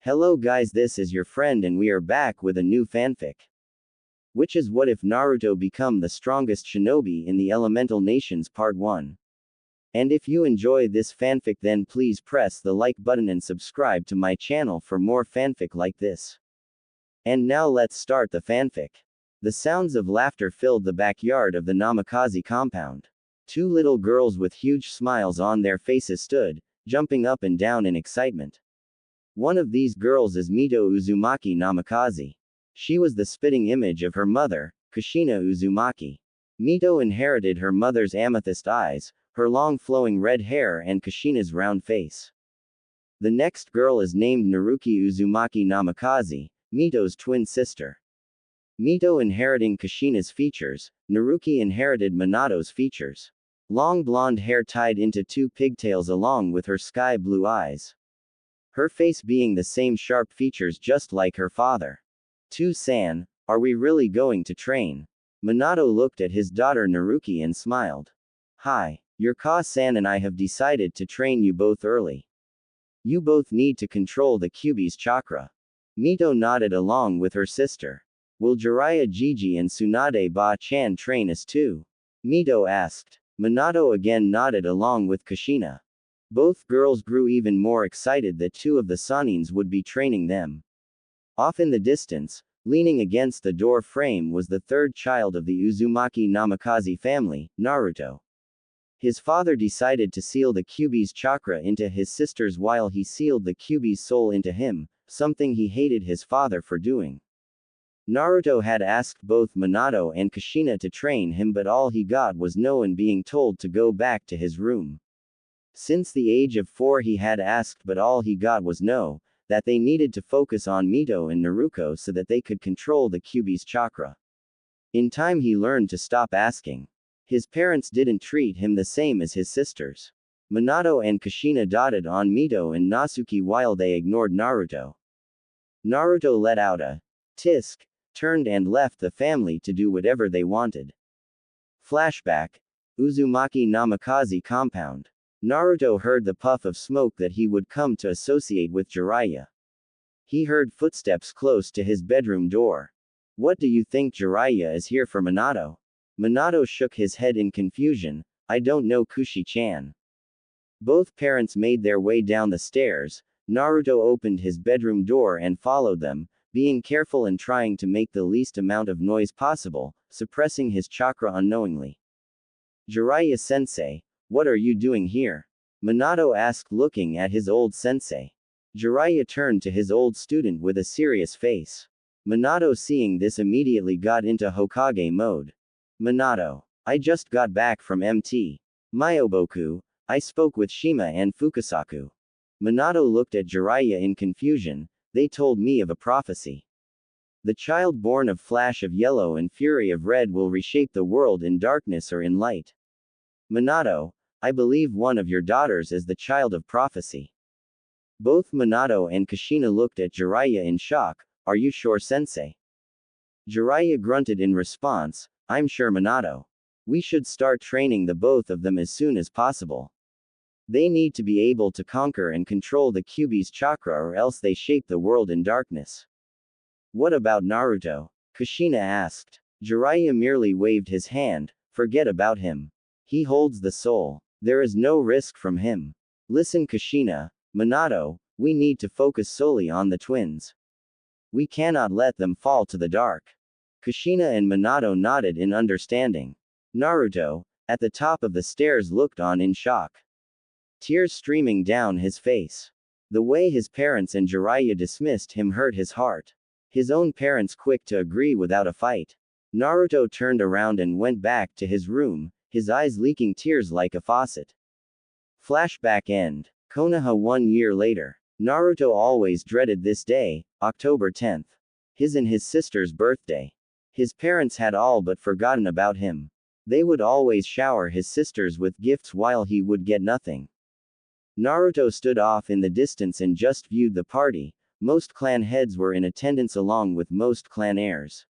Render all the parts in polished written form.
Hello guys, this is your friend and we are back with a new fanfic. Which is what if Naruto become the strongest shinobi in the elemental nations part 1. And if you enjoy this fanfic then please press the like button and subscribe to my channel for more fanfic like this. And now let's start the fanfic. The sounds of laughter filled the backyard of the Namikaze compound. Two little girls with huge smiles on their faces stood, jumping up and down in excitement. One of these girls is Mito Uzumaki Namikaze. She was the spitting image of her mother, Kushina Uzumaki. Mito inherited her mother's amethyst eyes, her long flowing red hair and Kushina's round face. The next girl is named Naruki Uzumaki Namikaze, Mito's twin sister. Mito inheriting Kushina's features, Naruki inherited Minato's features. Long blonde hair tied into two pigtails along with her sky blue eyes. Her face being the same sharp features just like her father. "San, are we really going to train?" Minato looked at his daughter Naruki and smiled. "Hi, your Ka-san and I have decided to train you both early. You both need to control the Kyuubi's chakra." Mito nodded along with her sister. "Will Jiraiya Gigi and Tsunade Ba-chan train us too?" Mito asked. Minato again nodded along with Kushina. Both girls grew even more excited that two of the Sanins would be training them. Off in the distance, leaning against the door frame was the third child of the Uzumaki Namikaze family, Naruto. His father decided to seal the Kyuubi's chakra into his sisters while he sealed the Kyuubi's soul into him, something he hated his father for doing. Naruto had asked both Minato and Kushina to train him but all he got was no and being told to go back to his room. Since the age of 4 he had asked but all he got was no, that they needed to focus on Mito and Naruko so that they could control the Kyuubi's chakra. In time he learned to stop asking. His parents didn't treat him the same as his sisters. Minato and Kushina dotted on Mito and Natsuki while they ignored Naruto. Naruto let out a tisk, turned and left the family to do whatever they wanted. Flashback. Uzumaki Namikaze compound. Naruto heard the puff of smoke that he would come to associate with Jiraiya. He heard footsteps close to his bedroom door. "What do you think Jiraiya is here for Minato?" Minato shook his head in confusion. "I don't know Kushi-chan." Both parents made their way down the stairs. Naruto opened his bedroom door and followed them, being careful and trying to make the least amount of noise possible, suppressing his chakra unknowingly. "Jiraiya-sensei, what are you doing here?" Minato asked looking at his old sensei. Jiraiya turned to his old student with a serious face. Minato seeing this immediately got into Hokage mode. "Minato, I just got back from MT. Myoboku, I spoke with Shima and Fukasaku." Minato looked at Jiraiya in confusion. "They told me of a prophecy. The child born of flash of yellow and fury of red will reshape the world in darkness or in light. Minato, I believe one of your daughters is the child of prophecy." Both Minato and Kushina looked at Jiraiya in shock. "Are you sure, sensei?" Jiraiya grunted in response. "I'm sure, Minato. We should start training the both of them as soon as possible. They need to be able to conquer and control the Kyuubi's chakra or else they shape the world in darkness." "What about Naruto?" Kushina asked. Jiraiya merely waved his hand. "Forget about him. He holds the soul. There is no risk from him. Listen, Kushina, Minato, we need to focus solely on the twins. We cannot let them fall to the dark." Kushina and Minato nodded in understanding. Naruto, at the top of the stairs, looked on in shock. Tears streaming down his face. The way his parents and Jiraiya dismissed him hurt his heart. His own parents quick to agree without a fight. Naruto turned around and went back to his room, his eyes leaking tears like a faucet. Flashback end. Konoha 1 year later. Naruto always dreaded this day, October 10th. His and his sister's birthday. His parents had all but forgotten about him. They would always shower his sisters with gifts while he would get nothing. Naruto stood off in the distance and just viewed the party. Most clan heads were in attendance along with most clan heirs.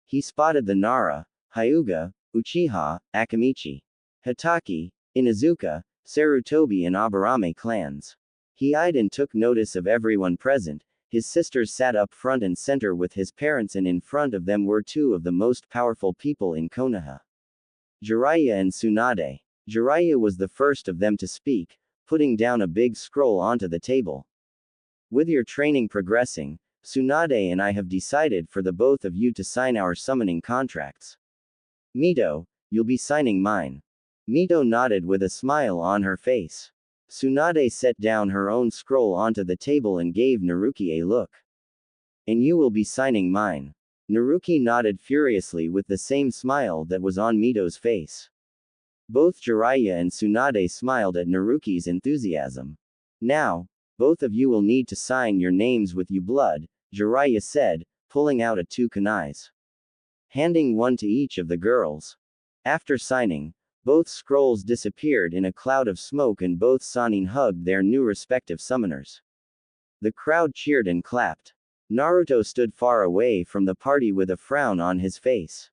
He spotted the Nara, Hyuga, Uchiha, Akamichi, Hitaki, Inuzuka, Sarutobi and Aburame clans. He eyed and took notice of everyone present. His sisters sat up front and center with his parents, and in front of them were two of the most powerful people in Konoha. Jiraiya and Tsunade. Jiraiya was the first of them to speak, putting down a big scroll onto the table. With your training progressing, Tsunade and I have decided for the both of you to sign our summoning contracts. Mito, you'll be signing mine. Mito nodded with a smile on her face. Tsunade set down her own scroll onto the table and gave Naruki a look. And you will be signing mine. Naruki nodded furiously with the same smile that was on Mito's face. Both Jiraiya and Tsunade smiled at Naruki's enthusiasm. Now, both of you will need to sign your names with your blood, Jiraiya said, pulling out 2 kunais. Handing one to each of the girls. After signing, both scrolls disappeared in a cloud of smoke and both Sannin hugged their new respective summoners. The crowd cheered and clapped. Naruto stood far away from the party with a frown on his face.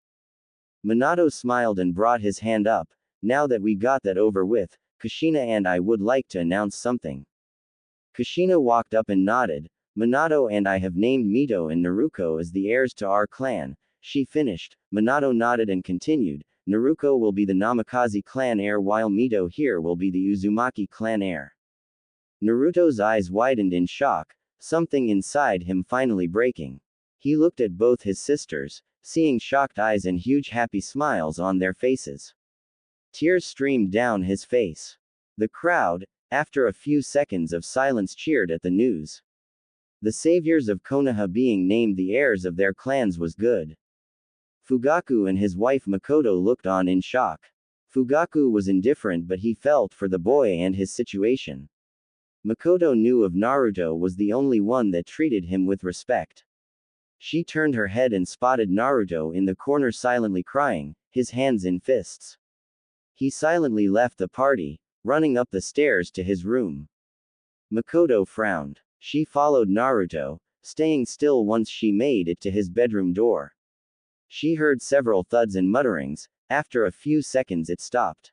Minato smiled and brought his hand up. Now that we got that over with, Kushina and I would like to announce something. Kushina walked up and nodded. Minato and I have named Mito and Naruko as the heirs to our clan, she finished. Minato nodded and continued, Naruko will be the Namikaze clan heir while Mito here will be the Uzumaki clan heir. Naruto's eyes widened in shock, something inside him finally breaking. He looked at both his sisters, seeing shocked eyes and huge happy smiles on their faces. Tears streamed down his face. The crowd, after a few seconds of silence, cheered at the news. The saviors of Konoha being named the heirs of their clans was good. Fugaku and his wife Makoto looked on in shock. Fugaku was indifferent, but he felt for the boy and his situation. Makoto knew of Naruto was the only one that treated him with respect. She turned her head and spotted Naruto in the corner silently crying, his hands in fists. He silently left the party, running up the stairs to his room. Makoto frowned. She followed Naruto, staying still once she made it to his bedroom door. She heard several thuds and mutterings. After a few seconds it stopped.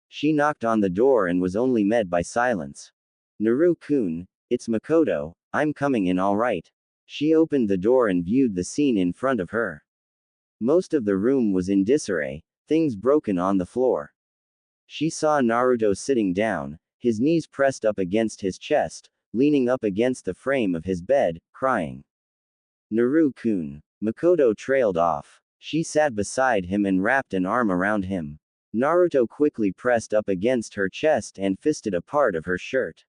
She knocked on the door and was only met by silence. Naru-kun, it's Makoto, I'm coming in all right. She opened the door and viewed the scene in front of her. Most of the room was in disarray, things broken on the floor. She saw Naruto sitting down, his knees pressed up against his chest, leaning up against the frame of his bed, crying. Naru-kun. Makoto trailed off. She sat beside him and wrapped an arm around him. Naruto quickly pressed up against her chest and fisted a part of her shirt.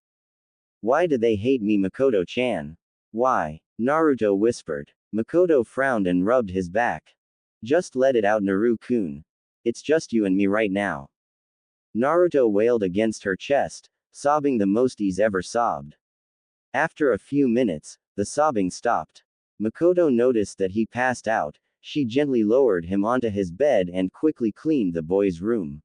Why do they hate me, Makoto-chan? Why? Naruto whispered. Makoto frowned and rubbed his back. Just let it out, Naru-kun. It's just you and me right now. Naruto wailed against her chest, sobbing the most he's ever sobbed. After a few minutes, the sobbing stopped. Makoto noticed that he passed out. She gently lowered him onto his bed and quickly cleaned the boy's room.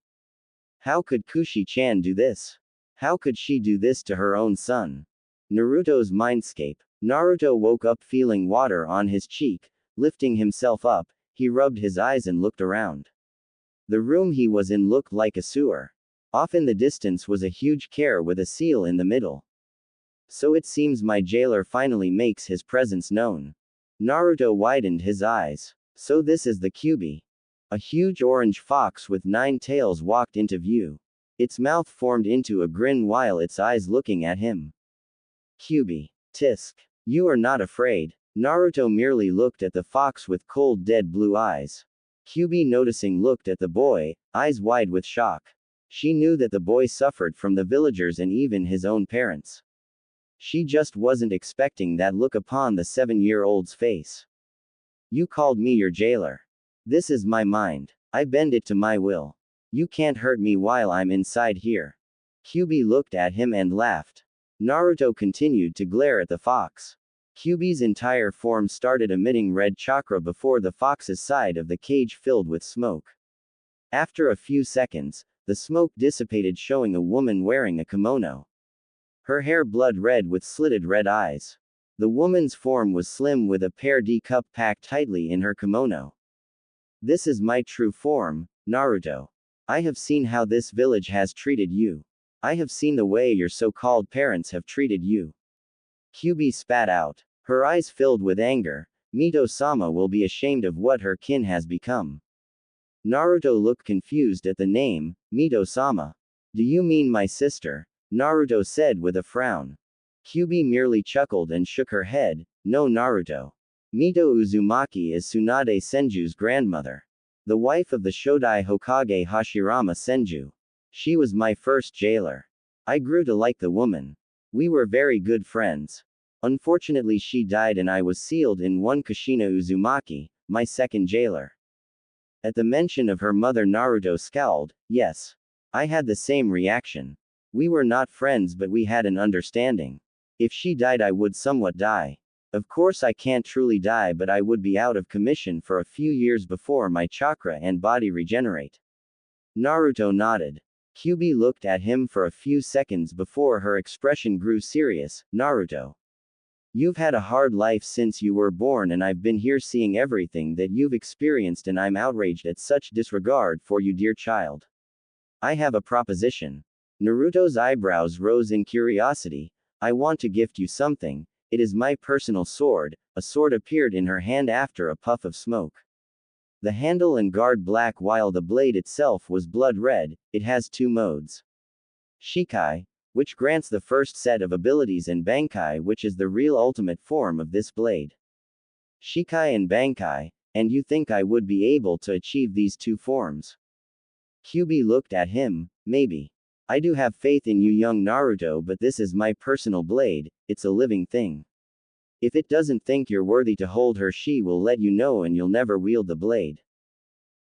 How could Kushi-chan do this? How could she do this to her own son? Naruto's mindscape. Naruto woke up feeling water on his cheek. Lifting himself up, he rubbed his eyes and looked around. The room he was in looked like a sewer. Off in the distance was a huge car with a seal in the middle. So it seems my jailer finally makes his presence known. Naruto widened his eyes. So this is the Kyuubi. A huge orange fox with 9 tails walked into view. Its mouth formed into a grin while its eyes looking at him. Kyuubi. Tisk. You are not afraid. Naruto merely looked at the fox with cold dead blue eyes. Kyuubi noticing looked at the boy, eyes wide with shock. She knew that the boy suffered from the villagers and even his own parents. She just wasn't expecting that look upon the 7-year-old's face. You called me your jailer. This is my mind. I bend it to my will. You can't hurt me while I'm inside here. Kyuubi looked at him and laughed. Naruto continued to glare at the fox. Kyuubi's entire form started emitting red chakra before the fox's side of the cage filled with smoke. After a few seconds, the smoke dissipated, showing a woman wearing a kimono. Her hair blood red with slitted red eyes. The woman's form was slim with a pear D cup packed tightly in her kimono. This is my true form, Naruto. I have seen how this village has treated you. I have seen the way your so-called parents have treated you. Kyuubi spat out. Her eyes filled with anger. Mito-sama will be ashamed of what her kin has become. Naruto looked confused at the name, Mito-sama. Do you mean my sister? Naruto said with a frown. Kyubi merely chuckled and shook her head. No, Naruto. Mito Uzumaki is Tsunade Senju's grandmother. The wife of the Shodai Hokage Hashirama Senju. She was my first jailer. I grew to like the woman. We were very good friends. Unfortunately she died and I was sealed in one Kushina Uzumaki, my second jailer. At the mention of her mother Naruto scowled. Yes. I had the same reaction. We were not friends but we had an understanding. If she died I would somewhat die. Of course I can't truly die but I would be out of commission for a few years before my chakra and body regenerate. Naruto nodded. Kyubi looked at him for a few seconds before her expression grew serious. Naruto. You've had a hard life since you were born and I've been here seeing everything that you've experienced and I'm outraged at such disregard for you, dear child. I have a proposition. Naruto's eyebrows rose in curiosity. I want to gift you something. It is my personal sword. A sword appeared in her hand after a puff of smoke. The handle and guard black while the blade itself was blood red. It has two modes. Shikai, which grants the first set of abilities, and Bankai, which is the real ultimate form of this blade. Shikai and Bankai, and you think I would be able to achieve these two forms? Kyubi looked at him. Maybe. I do have faith in you, young Naruto, but this is my personal blade, it's a living thing. If it doesn't think you're worthy to hold her, she will let you know and you'll never wield the blade.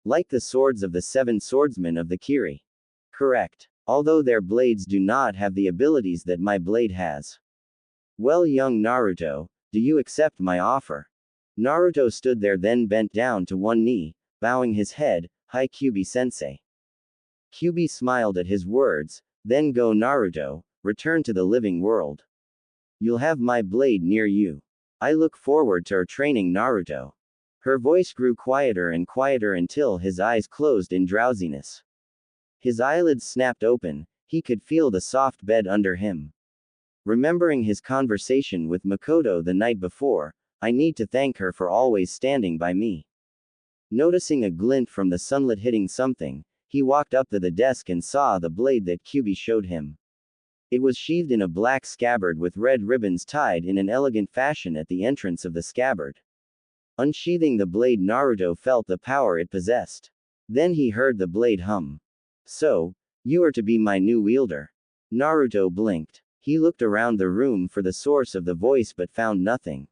Like the swords of the seven swordsmen of the Kiri. Correct. Although their blades do not have the abilities that my blade has. Well, young Naruto, do you accept my offer? Naruto stood there, then bent down to one knee, bowing his head. Hi, Kyubi-sensei. Kyubi smiled at his words. Then go, Naruto, return to the living world. You'll have my blade near you. I look forward to her training, Naruto. Her voice grew quieter and quieter until his eyes closed in drowsiness. His eyelids snapped open. He could feel the soft bed under him. Remembering his conversation with Makoto the night before, I need to thank her for always standing by me. Noticing a glint from the sunlight hitting something, he walked up to the desk and saw the blade that Kyubi showed him. It was sheathed in a black scabbard with red ribbons tied in an elegant fashion at the entrance of the scabbard. Unsheathing the blade, Naruto felt the power it possessed. Then he heard the blade hum. So, you are to be my new wielder. Naruto blinked. He looked around the room for the source of the voice but found nothing.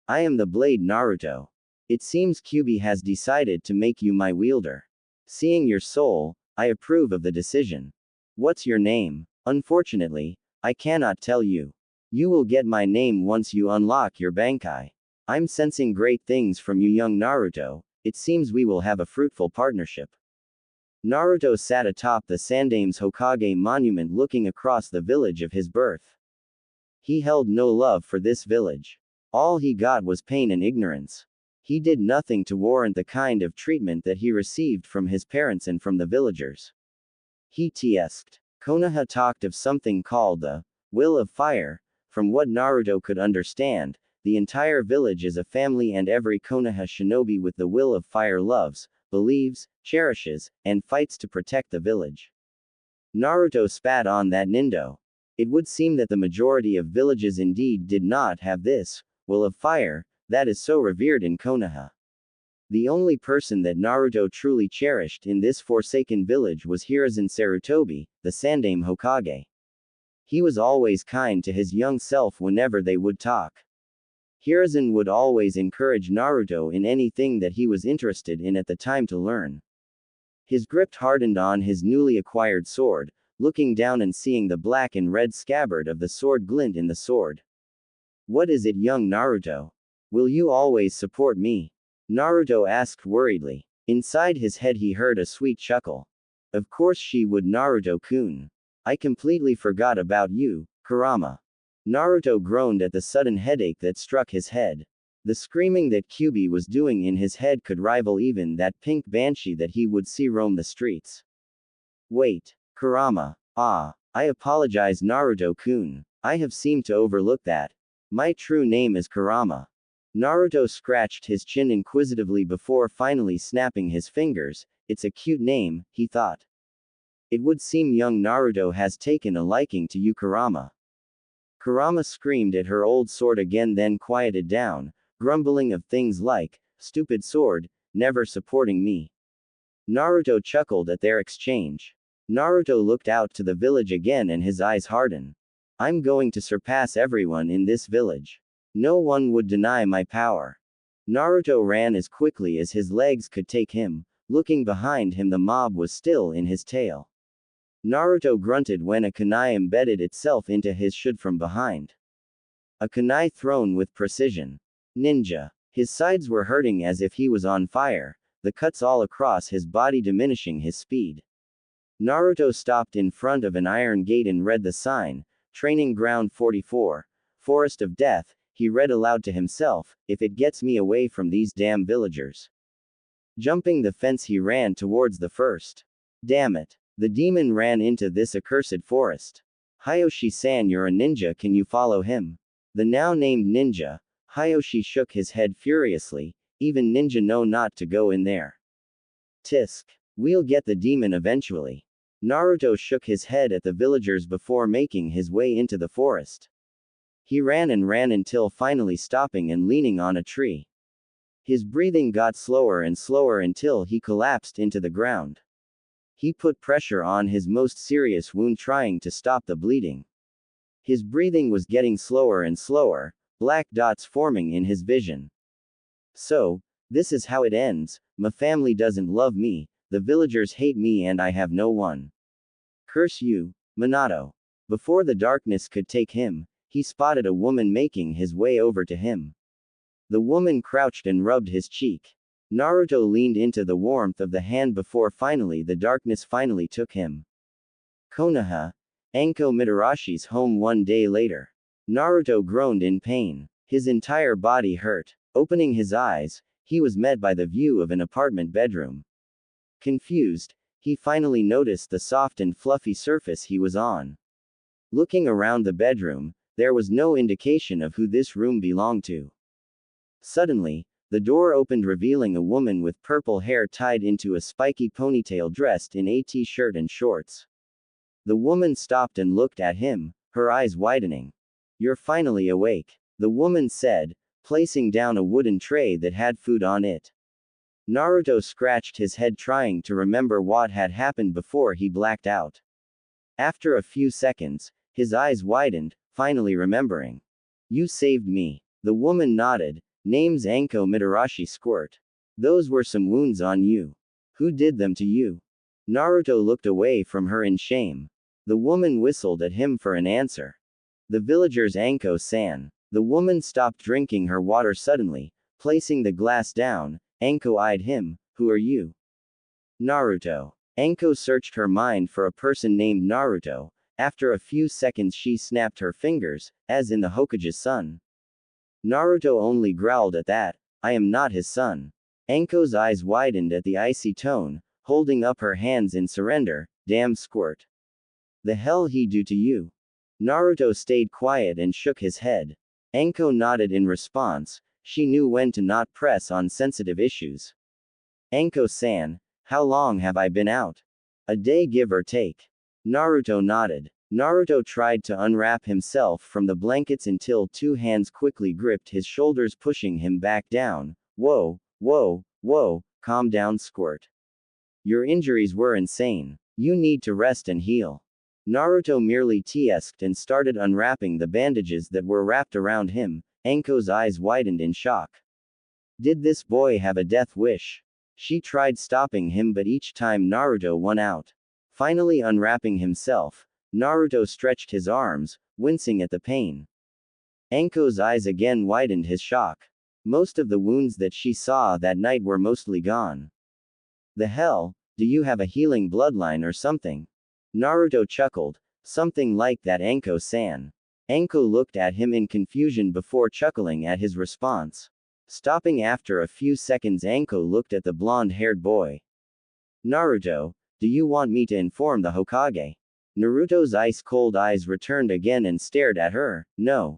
I am the blade, Naruto. It seems Kyubi has decided to make you my wielder. Seeing your soul, I approve of the decision. What's your name? Unfortunately, I cannot tell you. You will get my name once you unlock your Bankai. I'm sensing great things from you, young Naruto. It seems we will have a fruitful partnership. Naruto sat atop the Sandame's Hokage monument looking across the village of his birth. He held no love for this village. All he got was pain and ignorance. He did nothing to warrant the kind of treatment that he received from his parents and from the villagers. He tasked. Konoha talked of something called the will of fire. From what Naruto could understand, the entire village is a family and every Konoha shinobi with the will of fire loves, believes, cherishes, and fights to protect the village. Naruto spat on that Nindo. It would seem that the majority of villages indeed did not have this will of fire that is so revered in Konoha. The only person that Naruto truly cherished in this forsaken village was Hiruzen Sarutobi, the Sandame Hokage. He was always kind to his young self whenever they would talk. Hiruzen would always encourage Naruto in anything that he was interested in at the time to learn. His grip hardened on his newly acquired sword, looking down and seeing the black and red scabbard of the sword glint in the sword. What is it, young Naruto? Will you always support me? Naruto asked worriedly. Inside his head he heard a sweet chuckle. Of course she would, Naruto-kun. I completely forgot about you, Kurama. Naruto groaned at the sudden headache that struck his head. The screaming that Kyubi was doing in his head could rival even that pink banshee that he would see roam the streets. Wait, Kurama. Ah, I apologize, Naruto-kun. I have seemed to overlook that. My true name is Kurama. Naruto scratched his chin inquisitively before finally snapping his fingers. It's a cute name, he thought. It would seem young Naruto has taken a liking to you, Kurama. Kurama screamed at her old sword again, then quieted down, grumbling of things like, stupid sword, never supporting me. Naruto chuckled at their exchange. Naruto looked out to the village again and his eyes hardened. I'm going to surpass everyone in this village. No one would deny my power. Naruto ran as quickly as his legs could take him. Looking behind him, the mob was still in his tail. Naruto grunted when a kunai embedded itself into his shield from behind. A kunai thrown with precision. Ninja. His sides were hurting as if he was on fire, the cuts all across his body diminishing his speed. Naruto stopped in front of an iron gate and read the sign, Training Ground 44, Forest of Death. He read aloud to himself, if it gets me away from these damn villagers. Jumping the fence, he ran towards the first. Damn it. The demon ran into this accursed forest. Hayoshi-san, you're a ninja, can you follow him? The now named ninja. Hayoshi shook his head furiously, even ninja know not to go in there. Tisk. We'll get the demon eventually. Naruto shook his head at the villagers before making his way into the forest. He ran and ran until finally stopping and leaning on a tree. His breathing got slower and slower until he collapsed into the ground. He put pressure on his most serious wound, trying to stop the bleeding. His breathing was getting slower and slower, black dots forming in his vision. So, this is how it ends. My family doesn't love me, the villagers hate me, and I have no one. Curse you, Minato. Before the darkness could take him, he spotted a woman making his way over to him. The woman crouched and rubbed his cheek. Naruto leaned into the warmth of the hand before finally the darkness finally took him. Konoha, Anko Mitarashi's home. One day later. Naruto groaned in pain. His entire body hurt. Opening his eyes, he was met by the view of an apartment bedroom. Confused, he finally noticed the soft and fluffy surface he was on. Looking around the bedroom, there was no indication of who this room belonged to. Suddenly, the door opened, revealing a woman with purple hair tied into a spiky ponytail, dressed in a t-shirt and shorts. The woman stopped and looked at him, her eyes widening. You're finally awake, the woman said, placing down a wooden tray that had food on it. Naruto scratched his head, trying to remember what had happened before he blacked out. After a few seconds, his eyes widened, finally remembering. You saved me. The woman nodded. Name's Anko Mitarashi Squirt. Those were some wounds on you. Who did them to you? Naruto looked away from her in shame. The woman whistled at him for an answer. The villagers, Anko-san. The woman stopped drinking her water suddenly, placing the glass down. Anko eyed him. Who are you? Naruto. Anko searched her mind for a person named Naruto. After a few seconds she snapped her fingers, as in the Hokage's son. Naruto only growled at that. I am not his son. Anko's eyes widened at the icy tone, holding up her hands in surrender. Damn Squirt. The hell he do to you? Naruto stayed quiet and shook his head. Anko nodded in response. She knew when to not press on sensitive issues. Anko-san, how long have I been out? A day, give or take. Naruto nodded. Naruto tried to unwrap himself from the blankets until two hands quickly gripped his shoulders, pushing him back down. Whoa, whoa, whoa, calm down, Squirt. Your injuries were insane. You need to rest and heal. Naruto merely teased and started unwrapping the bandages that were wrapped around him. Anko's eyes widened in shock. Did this boy have a death wish? She tried stopping him, but each time Naruto won out. Finally unwrapping himself, Naruto stretched his arms, wincing at the pain. Anko's eyes again widened his shock. Most of the wounds that she saw that night were mostly gone. The hell, do you have a healing bloodline or something? Naruto chuckled. Something like that, Anko-san. Anko looked at him in confusion before chuckling at his response. Stopping after a few seconds, Anko looked at the blonde-haired boy. Naruto, do you want me to inform the Hokage? Naruto's ice-cold eyes returned again and stared at her. No.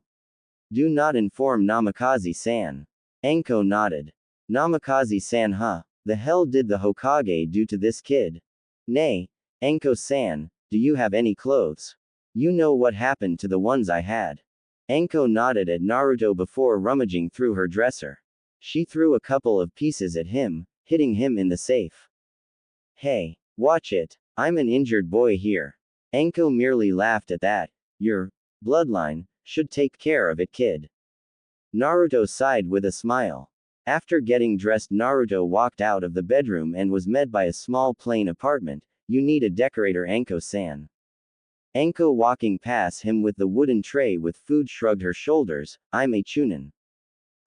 Do not inform Namikaze-san. Anko nodded. Namikaze-san, huh? The hell did the Hokage do to this kid? Nay, Anko-san, do you have any clothes? You know what happened to the ones I had. Anko nodded at Naruto before rummaging through her dresser. She threw a couple of pieces at him, hitting him in the safe. Hey, watch it. I'm an injured boy here. Anko merely laughed at that. Your bloodline should take care of it, kid. Naruto sighed with a smile. After getting dressed, Naruto walked out of the bedroom and was met by a small plain apartment. You need a decorator, Anko-san. Anko, walking past him with the wooden tray with food, shrugged her shoulders. I'm a chunin.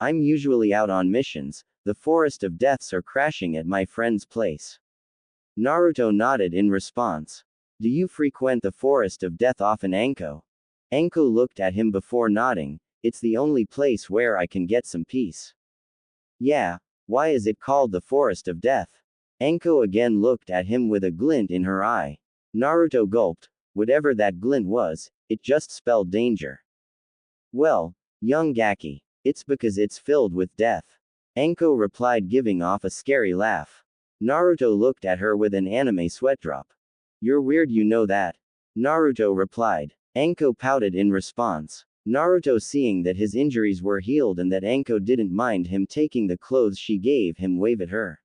I'm usually out on missions. The forest of deaths are crashing at my friend's place. Naruto nodded in response. Do you frequent the forest of death often, Anko? Anko looked at him before nodding. It's the only place where I can get some peace. Yeah, why is it called the forest of death? Anko again looked at him with a glint in her eye. Naruto gulped. Whatever that glint was, it just spelled danger. Well, young Gaki, it's because it's filled with death. Anko replied, giving off a scary laugh. Naruto looked at her with an anime sweat drop. You're weird, you know that? Naruto replied. Anko pouted in response. Naruto, seeing that his injuries were healed and that Anko didn't mind him taking the clothes she gave him, waved at her.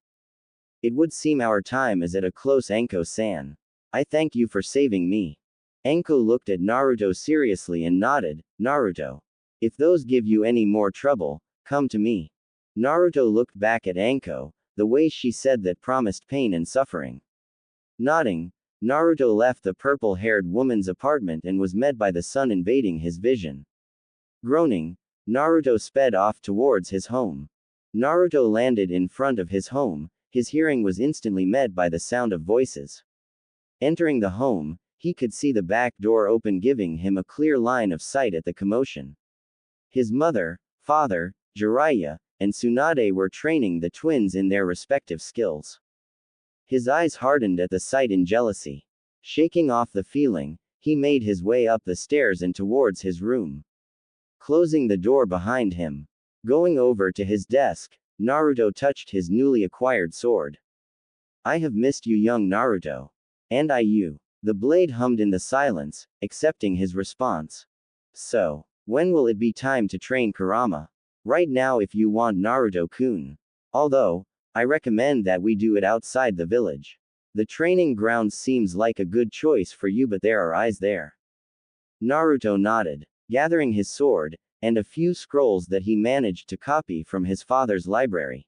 It would seem our time is at a close, Anko-san. I thank you for saving me. Anko looked at Naruto seriously and nodded. Naruto. If those give you any more trouble, come to me. Naruto looked back at Anko. The way she said that promised pain and suffering. Nodding, Naruto left the purple-haired woman's apartment and was met by the sun invading his vision. Groaning, Naruto sped off towards his home. Naruto landed in front of his home. His hearing was instantly met by the sound of voices. Entering the home, he could see the back door open, giving him a clear line of sight at the commotion. His mother, father, Jiraiya, and Tsunade were training the twins in their respective skills. His eyes hardened at the sight in jealousy. Shaking off the feeling, he made his way up the stairs and towards his room. Closing the door behind him. Going over to his desk, Naruto touched his newly acquired sword. I have missed you, young Naruto. And I you. The blade hummed in the silence, accepting his response. So, when will it be time to train Kurama? Right now if you want, Naruto-kun. Although, I recommend that we do it outside the village. The training grounds seems like a good choice for you, but there are eyes there. Naruto nodded, gathering his sword, and a few scrolls that he managed to copy from his father's library.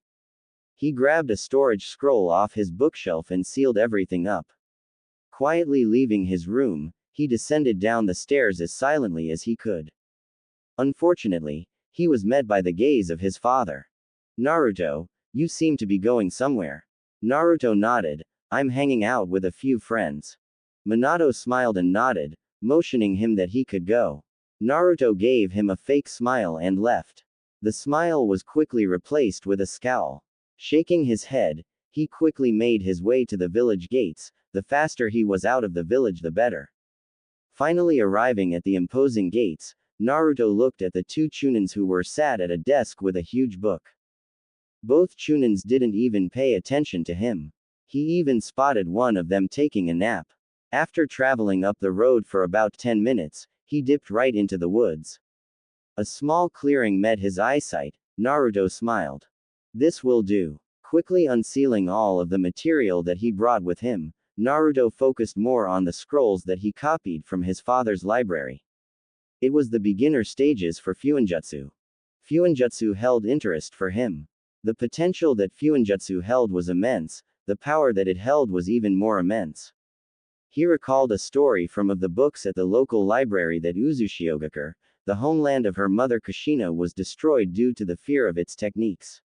He grabbed a storage scroll off his bookshelf and sealed everything up. Quietly leaving his room, he descended down the stairs as silently as he could. Unfortunately, he was met by the gaze of his father. Naruto, you seem to be going somewhere. Naruto nodded. I'm hanging out with a few friends. Minato smiled and nodded, motioning him that he could go. Naruto gave him a fake smile and left. The smile was quickly replaced with a scowl. Shaking his head, he quickly made his way to the village gates. The faster he was out of the village, the better. Finally arriving at the imposing gates, Naruto looked at the two chunins who were sat at a desk with a huge book. Both chunins didn't even pay attention to him. He even spotted one of them taking a nap. After traveling up the road for about 10 minutes, he dipped right into the woods. A small clearing met his eyesight. Naruto smiled. This will do. Quickly unsealing all of the material that he brought with him, Naruto focused more on the scrolls that he copied from his father's library. It was the beginner stages for Fuinjutsu. Fuinjutsu held interest for him. The potential that Fuinjutsu held was immense, the power that it held was even more immense. He recalled a story from of the books at the local library that Uzushiogakure, the homeland of her mother Kushina, was destroyed due to the fear of its techniques.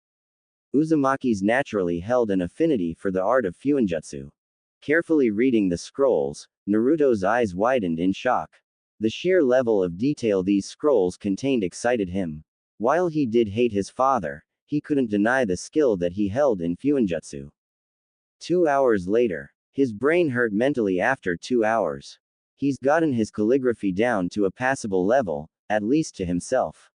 Uzumaki's naturally held an affinity for the art of Fuinjutsu. Carefully reading the scrolls, Naruto's eyes widened in shock. The sheer level of detail these scrolls contained excited him. While he did hate his father, he couldn't deny the skill that he held in Fuinjutsu. 2 hours later. His brain hurt mentally after 2 hours. He's gotten his calligraphy down to a passable level, at least to himself.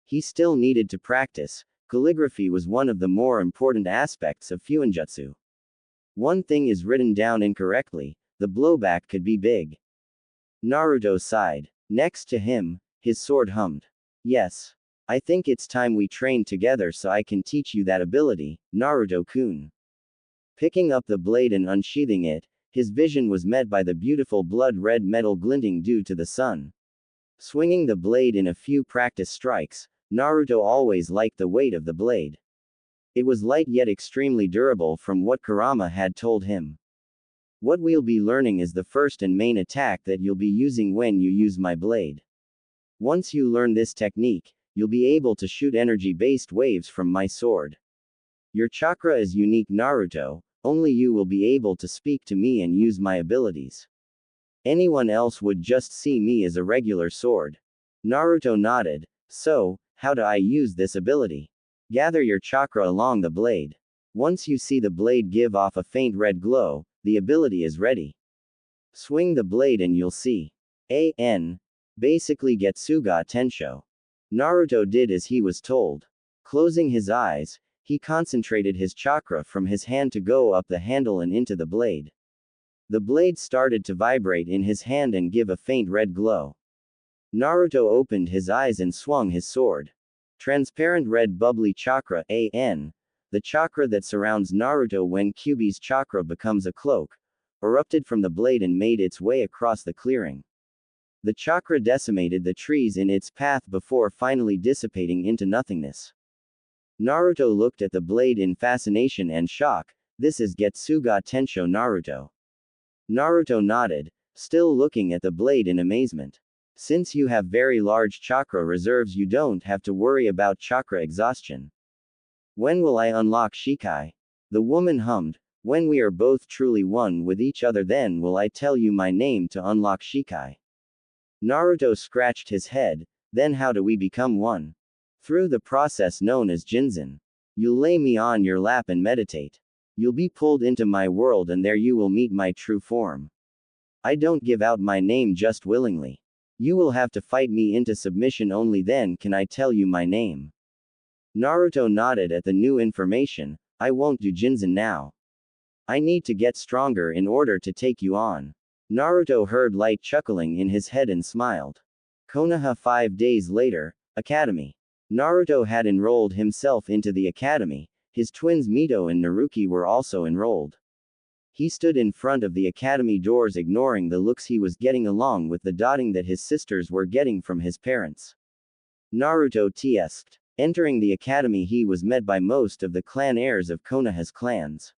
He still needed to practice. Calligraphy was one of the more important aspects of Fuinjutsu. One thing is written down incorrectly, the blowback could be big. Naruto sighed. Next to him, his sword hummed. Yes. I think it's time we train together so I can teach you that ability, Naruto-kun. Picking up the blade and unsheathing it, his vision was met by the beautiful blood-red metal glinting due to the sun. Swinging the blade in a few practice strikes, Naruto always liked the weight of the blade. It was light yet extremely durable from what Kurama had told him. What we'll be learning is the first and main attack that you'll be using when you use my blade. Once you learn this technique, you'll be able to shoot energy-based waves from my sword. Your chakra is unique, Naruto, only you will be able to speak to me and use my abilities. Anyone else would just see me as a regular sword. Naruto nodded. So, how do I use this ability? Gather your chakra along the blade. Once you see the blade give off a faint red glow, the ability is ready. Swing the blade and you'll see. Basically Getsuga Tensho. Naruto did as he was told. Closing his eyes, he concentrated his chakra from his hand to go up the handle and into the blade. The blade started to vibrate in his hand and give a faint red glow. Naruto opened his eyes and swung his sword. Transparent red bubbly chakra, the chakra that surrounds Naruto when Kyuubi's chakra becomes a cloak, erupted from the blade and made its way across the clearing. The chakra decimated the trees in its path before finally dissipating into nothingness. Naruto looked at the blade in fascination and shock. This is Getsuga Tensho Naruto. Naruto nodded, still looking at the blade in amazement. Since you have very large chakra reserves, you don't have to worry about chakra exhaustion. When will I unlock Shikai? The woman hummed. When we are both truly one with each other, then will I tell you my name to unlock Shikai. Naruto scratched his head. Then how do we become one? Through the process known as Jinzen. You'll lay me on your lap and meditate. You'll be pulled into my world and there you will meet my true form. I don't give out my name just willingly. You will have to fight me into submission, only then can I tell you my name. Naruto nodded at the new information. I won't do Jinzen now. I need to get stronger in order to take you on. Naruto heard light chuckling in his head and smiled. Konoha 5 days later, Academy. Naruto had enrolled himself into the academy. His twins Mito and Naruki were also enrolled. He stood in front of the academy doors, ignoring the looks he was getting along with the dotting that his sisters were getting from his parents. Naruto tasked. Entering the academy, he was met by most of the clan heirs of Konoha's clans.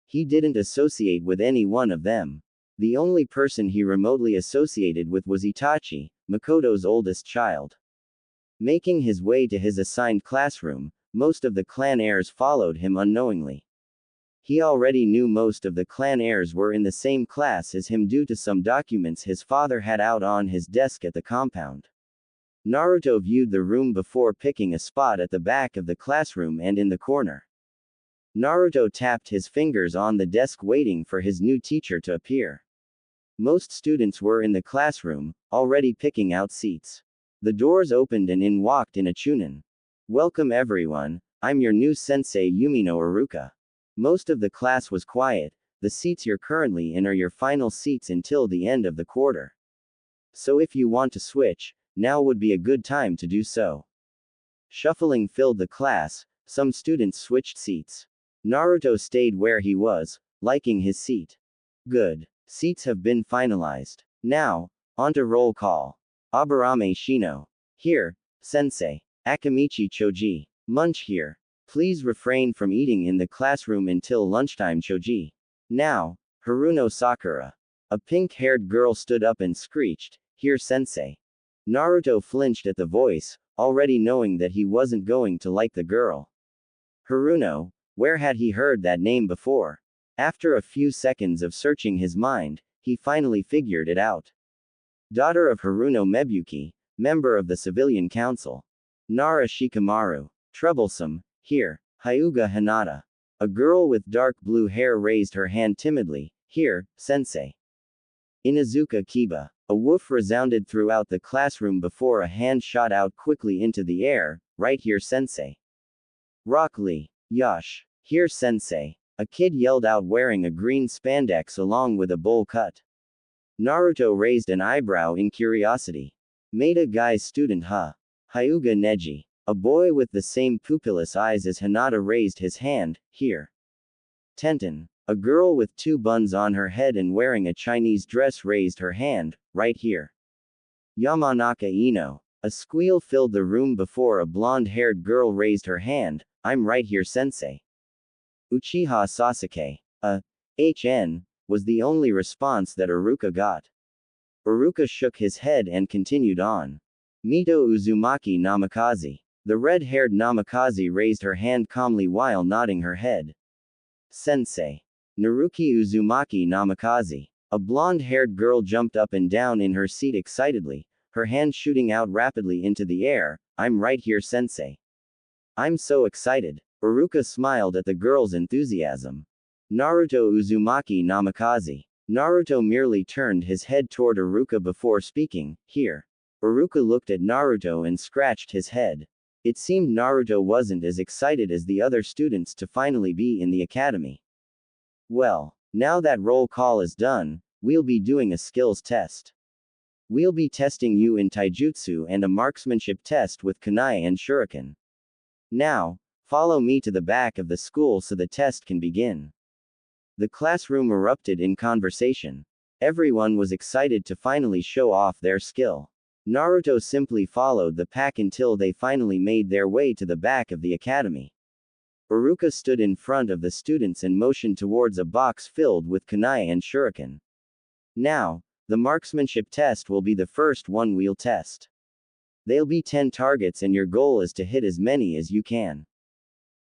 He didn't associate with any one of them. The only person he remotely associated with was Itachi, Makoto's oldest child. Making his way to his assigned classroom, most of the clan heirs followed him unknowingly. He already knew most of the clan heirs were in the same class as him due to some documents his father had out on his desk at the compound. Naruto viewed the room before picking a spot at the back of the classroom and in the corner. Naruto tapped his fingers on the desk waiting for his new teacher to appear. Most students were in the classroom, already picking out seats. The doors opened and in walked a Chunin. Welcome everyone, I'm your new sensei Yumino Iruka. Most of the class was quiet. The seats you're currently in are your final seats until the end of the quarter. So if you want to switch, now would be a good time to do so. Shuffling filled the class, some students switched seats. Naruto stayed where he was, liking his seat. Good. Seats have been finalized. Now, onto roll call. Aburame Shino. Here, sensei. Akamichi Choji. Munch here. Please refrain from eating in the classroom until lunchtime, Choji. Now, Haruno Sakura. A pink-haired girl stood up and screeched, here sensei. Naruto flinched at the voice, already knowing that he wasn't going to like the girl. Haruno, where had he heard that name before? After a few seconds of searching his mind, he finally figured it out. Daughter of Haruno Mebuki, member of the Civilian Council. Nara Shikamaru. Troublesome, here, Hyuga Hinata. A girl with dark blue hair raised her hand timidly, here, sensei. Inazuka Kiba. A woof resounded throughout the classroom before a hand shot out quickly into the air. Right here, sensei. Rock Lee. Yosh. Here, sensei. A kid yelled out wearing a green spandex along with a bowl cut. Naruto raised an eyebrow in curiosity. Maida Guy's student Hyuga Neji. A boy with the same pupilless eyes as Hinata raised his hand. Here. Tenten. A girl with two buns on her head and wearing a Chinese dress raised her hand. Right here. Yamanaka Ino. A squeal filled the room before a blonde-haired girl raised her hand. I'm right here, sensei. Uchiha Sasuke. HN, was the only response that Iruka got. Iruka shook his head and continued on. Mito Uzumaki Namikaze. The red-haired Namikaze raised her hand calmly while nodding her head. Sensei. Naruki Uzumaki Namikaze. A blonde-haired girl jumped up and down in her seat excitedly, her hand shooting out rapidly into the air. I'm right here, sensei. I'm so excited. Iruka smiled at the girl's enthusiasm. Naruto Uzumaki Namikaze. Naruto merely turned his head toward Iruka before speaking. Here. Iruka looked at Naruto and scratched his head. It seemed Naruto wasn't as excited as the other students to finally be in the academy. Well, now that roll call is done, we'll be doing a skills test. We'll be testing you in taijutsu and a marksmanship test with kunai and shuriken. Now, follow me to the back of the school so the test can begin. The classroom erupted in conversation. Everyone was excited to finally show off their skill. Naruto simply followed the pack until they finally made their way to the back of the academy. Iruka stood in front of the students and motioned towards a box filled with kunai and shuriken. Now, the marksmanship test will be the first one we'll test. There'll be 10 targets and your goal is to hit as many as you can.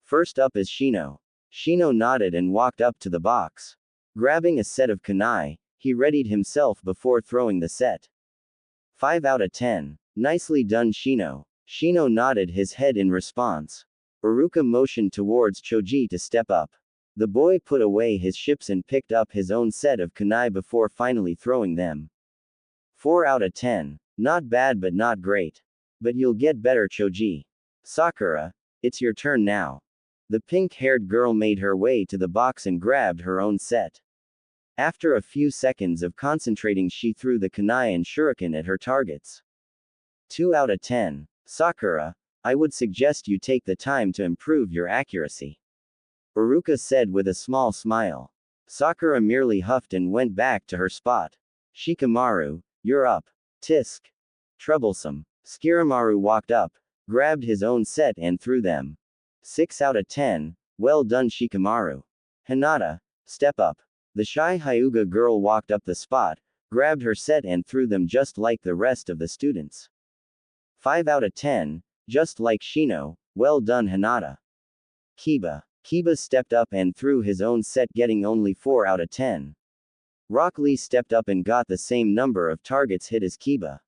First up is Shino. Shino nodded and walked up to the box. Grabbing a set of kunai, he readied himself before throwing the set. 5 out of 10. Nicely done, Shino. Shino nodded his head in response. Iruka motioned towards Choji to step up. The boy put away his ships and picked up his own set of kunai before finally throwing them. 4 out of 10. Not bad but not great. But you'll get better, Choji. Sakura, it's your turn now. The pink-haired girl made her way to the box and grabbed her own set. After a few seconds of concentrating, she threw the kunai and shuriken at her targets. 2 out of 10. Sakura, I would suggest you take the time to improve your accuracy. Iruka said with a small smile. Sakura merely huffed and went back to her spot. Shikamaru, you're up. Tisk. Troublesome. Skiramaru walked up, grabbed his own set and threw them. 6 out of 10. Well done, Shikamaru. Hinata, step up. The shy Hyuga girl walked up the spot, grabbed her set and threw them just like the rest of the students. 5 out of 10. Just like Shino. Well done, Hinata. Kiba. Kiba stepped up and threw his own set, getting only 4 out of 10. Rock Lee stepped up and got the same number of targets hit as Kiba.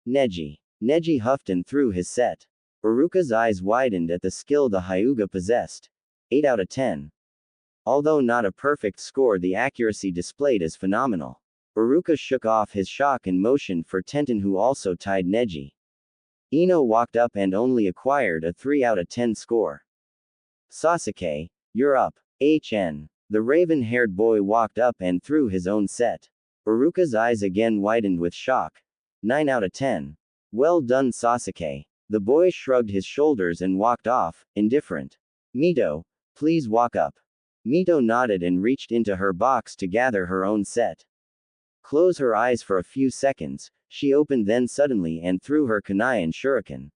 Neji. Neji huffed and threw his set. Iruka's eyes widened at the skill the Hyuga possessed. 8 out of 10. Although not a perfect score, the accuracy displayed is phenomenal. Iruka shook off his shock and motioned for Tenten, who also tied Neji. Ino walked up and only acquired a 3 out of 10 score. Sasuke, you're up. HN. The raven-haired boy walked up and threw his own set. Iruka's eyes again widened with shock. 9 out of 10. Well done, Sasuke. The boy shrugged his shoulders and walked off, indifferent. Mito, please walk up. Mito nodded and reached into her box to gather her own set. Close her eyes for a few seconds, she opened then suddenly and threw her kunai and shuriken.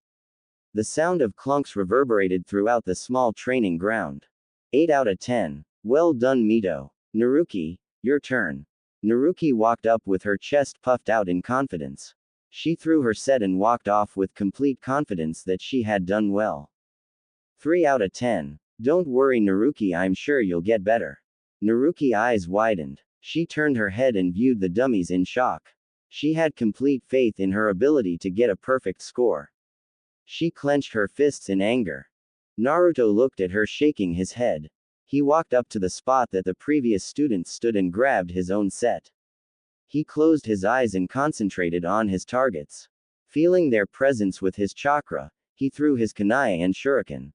The sound of clunks reverberated throughout the small training ground. 8 out of 10. Well done, Mito. Naruki, your turn. Naruki walked up with her chest puffed out in confidence. She threw her set and walked off with complete confidence that she had done well. 3 out of 10. Don't worry, Naruki, I'm sure you'll get better. Naruki's eyes widened. She turned her head and viewed the dummies in shock. She had complete faith in her ability to get a perfect score. She clenched her fists in anger. Naruto looked at her, shaking his head. He walked up to the spot that the previous student stood and grabbed his own set. He closed his eyes and concentrated on his targets. Feeling their presence with his chakra, he threw his kunai and shuriken.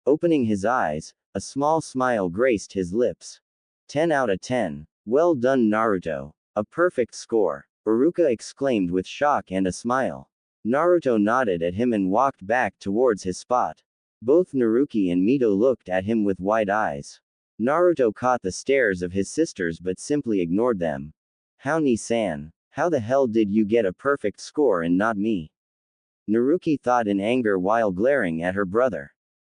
Opening his eyes, a small smile graced his lips. 10 out of 10. Well done, Naruto. A perfect score. Iruka exclaimed with shock and a smile. Naruto nodded at him and walked back towards his spot. Both Naruki and Mito looked at him with wide eyes. Naruto caught the stares of his sisters but simply ignored them. How Ni-san? How the hell did you get a perfect score and not me? Naruki thought in anger while glaring at her brother.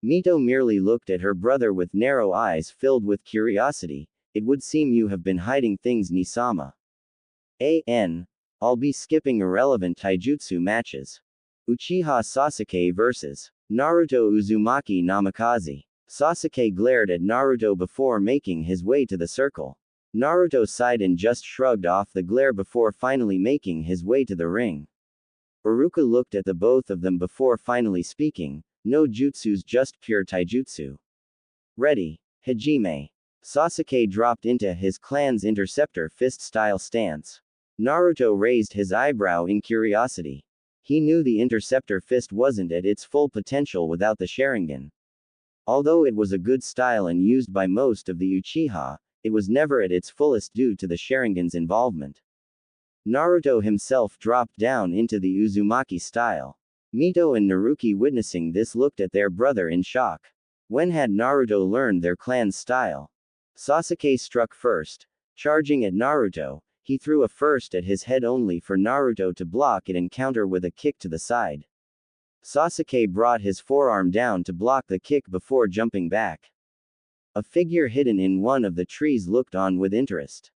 Mito merely looked at her brother with narrow eyes filled with curiosity. It would seem you have been hiding things, Nisama. I'll be skipping irrelevant taijutsu matches. Uchiha Sasuke vs. Naruto Uzumaki Namikaze. Sasuke glared at Naruto before making his way to the circle. Naruto sighed and just shrugged off the glare before finally making his way to the ring. Iruka looked at the both of them before finally speaking. No jutsus, just pure taijutsu. Ready. Hajime. Sasuke dropped into his clan's interceptor fist-style stance. Naruto raised his eyebrow in curiosity. He knew the interceptor fist wasn't at its full potential without the Sharingan. Although it was a good style and used by most of the Uchiha, it was never at its fullest due to the Sharingan's involvement. Naruto himself dropped down into the Uzumaki style. Mito and Naruki witnessing this looked at their brother in shock. When had Naruto learned their clan's style? Sasuke struck first. Charging at Naruto, he threw a first at his head only for Naruto to block it and counter with a kick to the side. Sasuke brought his forearm down to block the kick before jumping back. A figure hidden in one of the trees looked on with interest.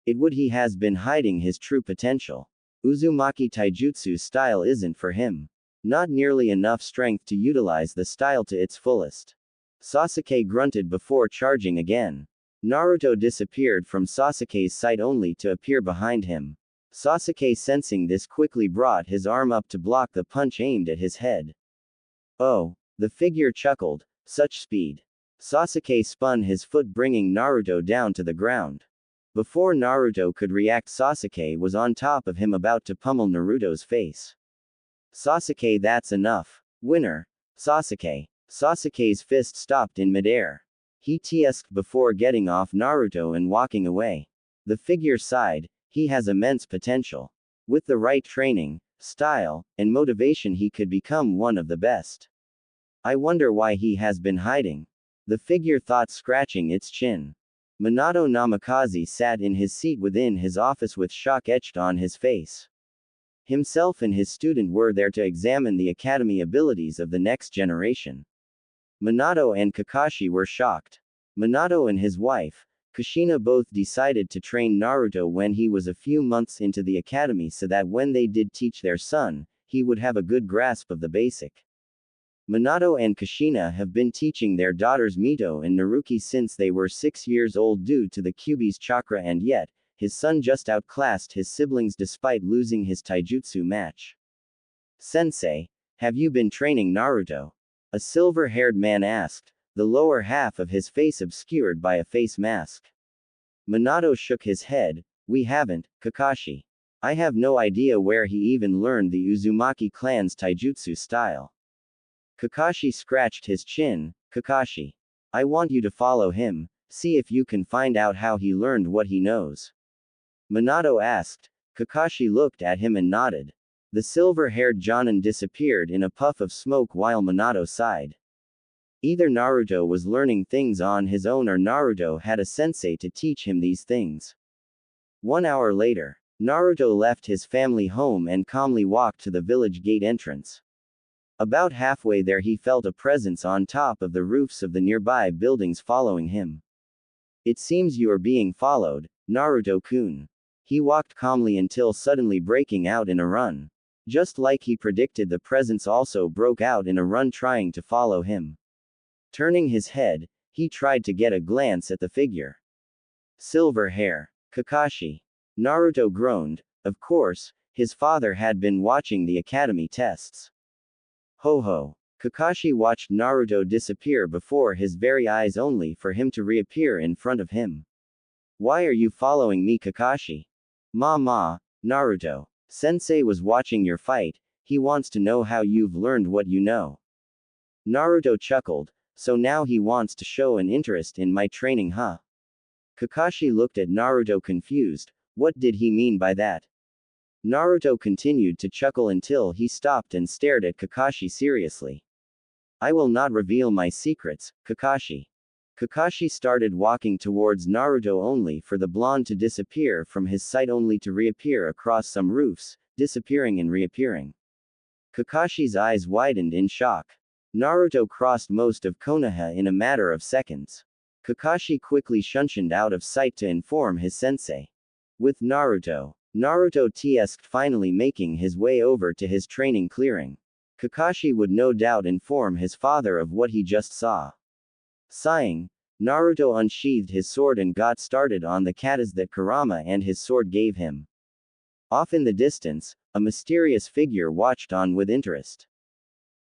It would he has been hiding his true potential. Uzumaki taijutsu style isn't for him. Not nearly enough strength to utilize the style to its fullest. Sasuke grunted before charging again. Naruto disappeared from Sasuke's sight only to appear behind him. Sasuke sensing this quickly brought his arm up to block the punch aimed at his head. Oh, the figure chuckled, such speed. Sasuke spun his foot bringing Naruto down to the ground. Before Naruto could react, Sasuke was on top of him about to pummel Naruto's face. Sasuke, that's enough. Winner. Sasuke. Sasuke's fist stopped in midair. He tsked before getting off Naruto and walking away. The figure sighed, he has immense potential. With the right training, style, and motivation he could become one of the best. I wonder why he has been hiding. The figure thought, scratching its chin. Minato Namikaze sat in his seat within his office with shock etched on his face. Himself and his student were there to examine the academy abilities of the next generation. Minato and Kakashi were shocked. Minato and his wife, Kushina, both decided to train Naruto when he was a few months into the academy so that when they did teach their son, he would have a good grasp of the basic. Minato and Kushina have been teaching their daughters Mito and Naruki since they were 6 years old due to the Kyuubi's chakra, and yet, his son just outclassed his siblings despite losing his taijutsu match. Sensei, have you been training Naruto? A silver-haired man asked, the lower half of his face obscured by a face mask. Minato shook his head, we haven't, Kakashi. I have no idea where he even learned the Uzumaki clan's taijutsu style. Kakashi scratched his chin, Kakashi. I want you to follow him, see if you can find out how he learned what he knows. Minato asked. Kakashi looked at him and nodded. The silver-haired Jonin disappeared in a puff of smoke while Minato sighed. Either Naruto was learning things on his own or Naruto had a sensei to teach him these things. 1 hour later, Naruto left his family home and calmly walked to the village gate entrance. About halfway there he felt a presence on top of the roofs of the nearby buildings following him. It seems you are being followed, Naruto-kun. He walked calmly until suddenly breaking out in a run. Just like he predicted, the presence also broke out in a run trying to follow him. Turning his head, he tried to get a glance at the figure. Silver hair. Kakashi. Naruto groaned. Of course, his father had been watching the academy tests. Ho ho. Kakashi watched Naruto disappear before his very eyes only for him to reappear in front of him. Why are you following me, Kakashi? Ma, Naruto. Sensei was watching your fight, he wants to know how you've learned what you know. Naruto chuckled, so now he wants to show an interest in my training, huh? Kakashi looked at Naruto confused, what did he mean by that? Naruto continued to chuckle until he stopped and stared at Kakashi seriously. I will not reveal my secrets, Kakashi. Kakashi started walking towards Naruto only for the blonde to disappear from his sight only to reappear across some roofs, disappearing and reappearing. Kakashi's eyes widened in shock. Naruto crossed most of Konoha in a matter of seconds. Kakashi quickly shunshined out of sight to inform his sensei. With Naruto tasked finally making his way over to his training clearing. Kakashi would no doubt inform his father of what he just saw. Sighing, Naruto unsheathed his sword and got started on the katas that Kurama and his sword gave him. Off in the distance, a mysterious figure watched on with interest.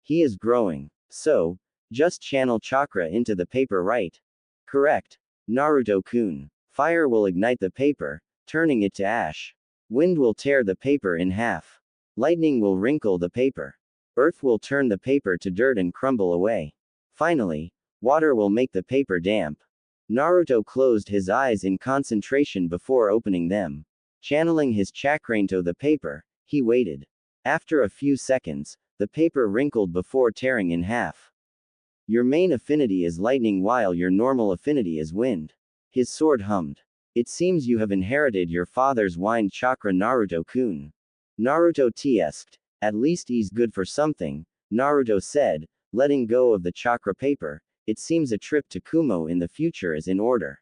He is growing. So, just channel chakra into the paper, right? Correct. Naruto-kun. Fire will ignite the paper, turning it to ash. Wind will tear the paper in half. Lightning will wrinkle the paper. Earth will turn the paper to dirt and crumble away. Finally, water will make the paper damp. Naruto closed his eyes in concentration before opening them. Channeling his chakra into the paper, he waited. After a few seconds, the paper wrinkled before tearing in half. Your main affinity is lightning while your normal affinity is wind. His sword hummed. It seems you have inherited your father's wind chakra, Naruto-kun. Naruto tasked. At least he's good for something, Naruto said, letting go of the chakra paper. It seems a trip to Kumo in the future is in order.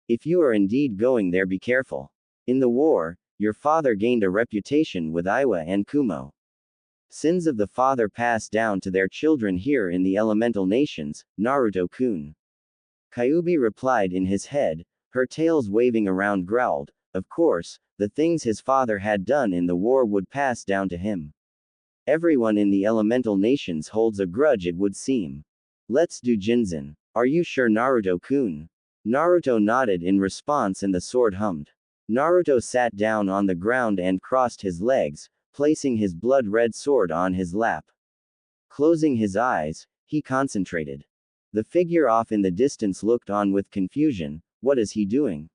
If you are indeed going there, be careful. In the war, your father gained a reputation with Iwa and Kumo. Sins of the father pass down to their children here in the elemental nations, Naruto-kun. Kyuubi replied in his head, her tails waving around growled, of course, the things his father had done in the war would pass down to him. Everyone in the elemental nations holds a grudge, it would seem. Let's do Jinzen. Are you sure, Naruto-kun? Naruto nodded in response and the sword hummed. Naruto sat down on the ground and crossed his legs, placing his blood-red sword on his lap. Closing his eyes, he concentrated. The figure off in the distance looked on with confusion. What is he doing?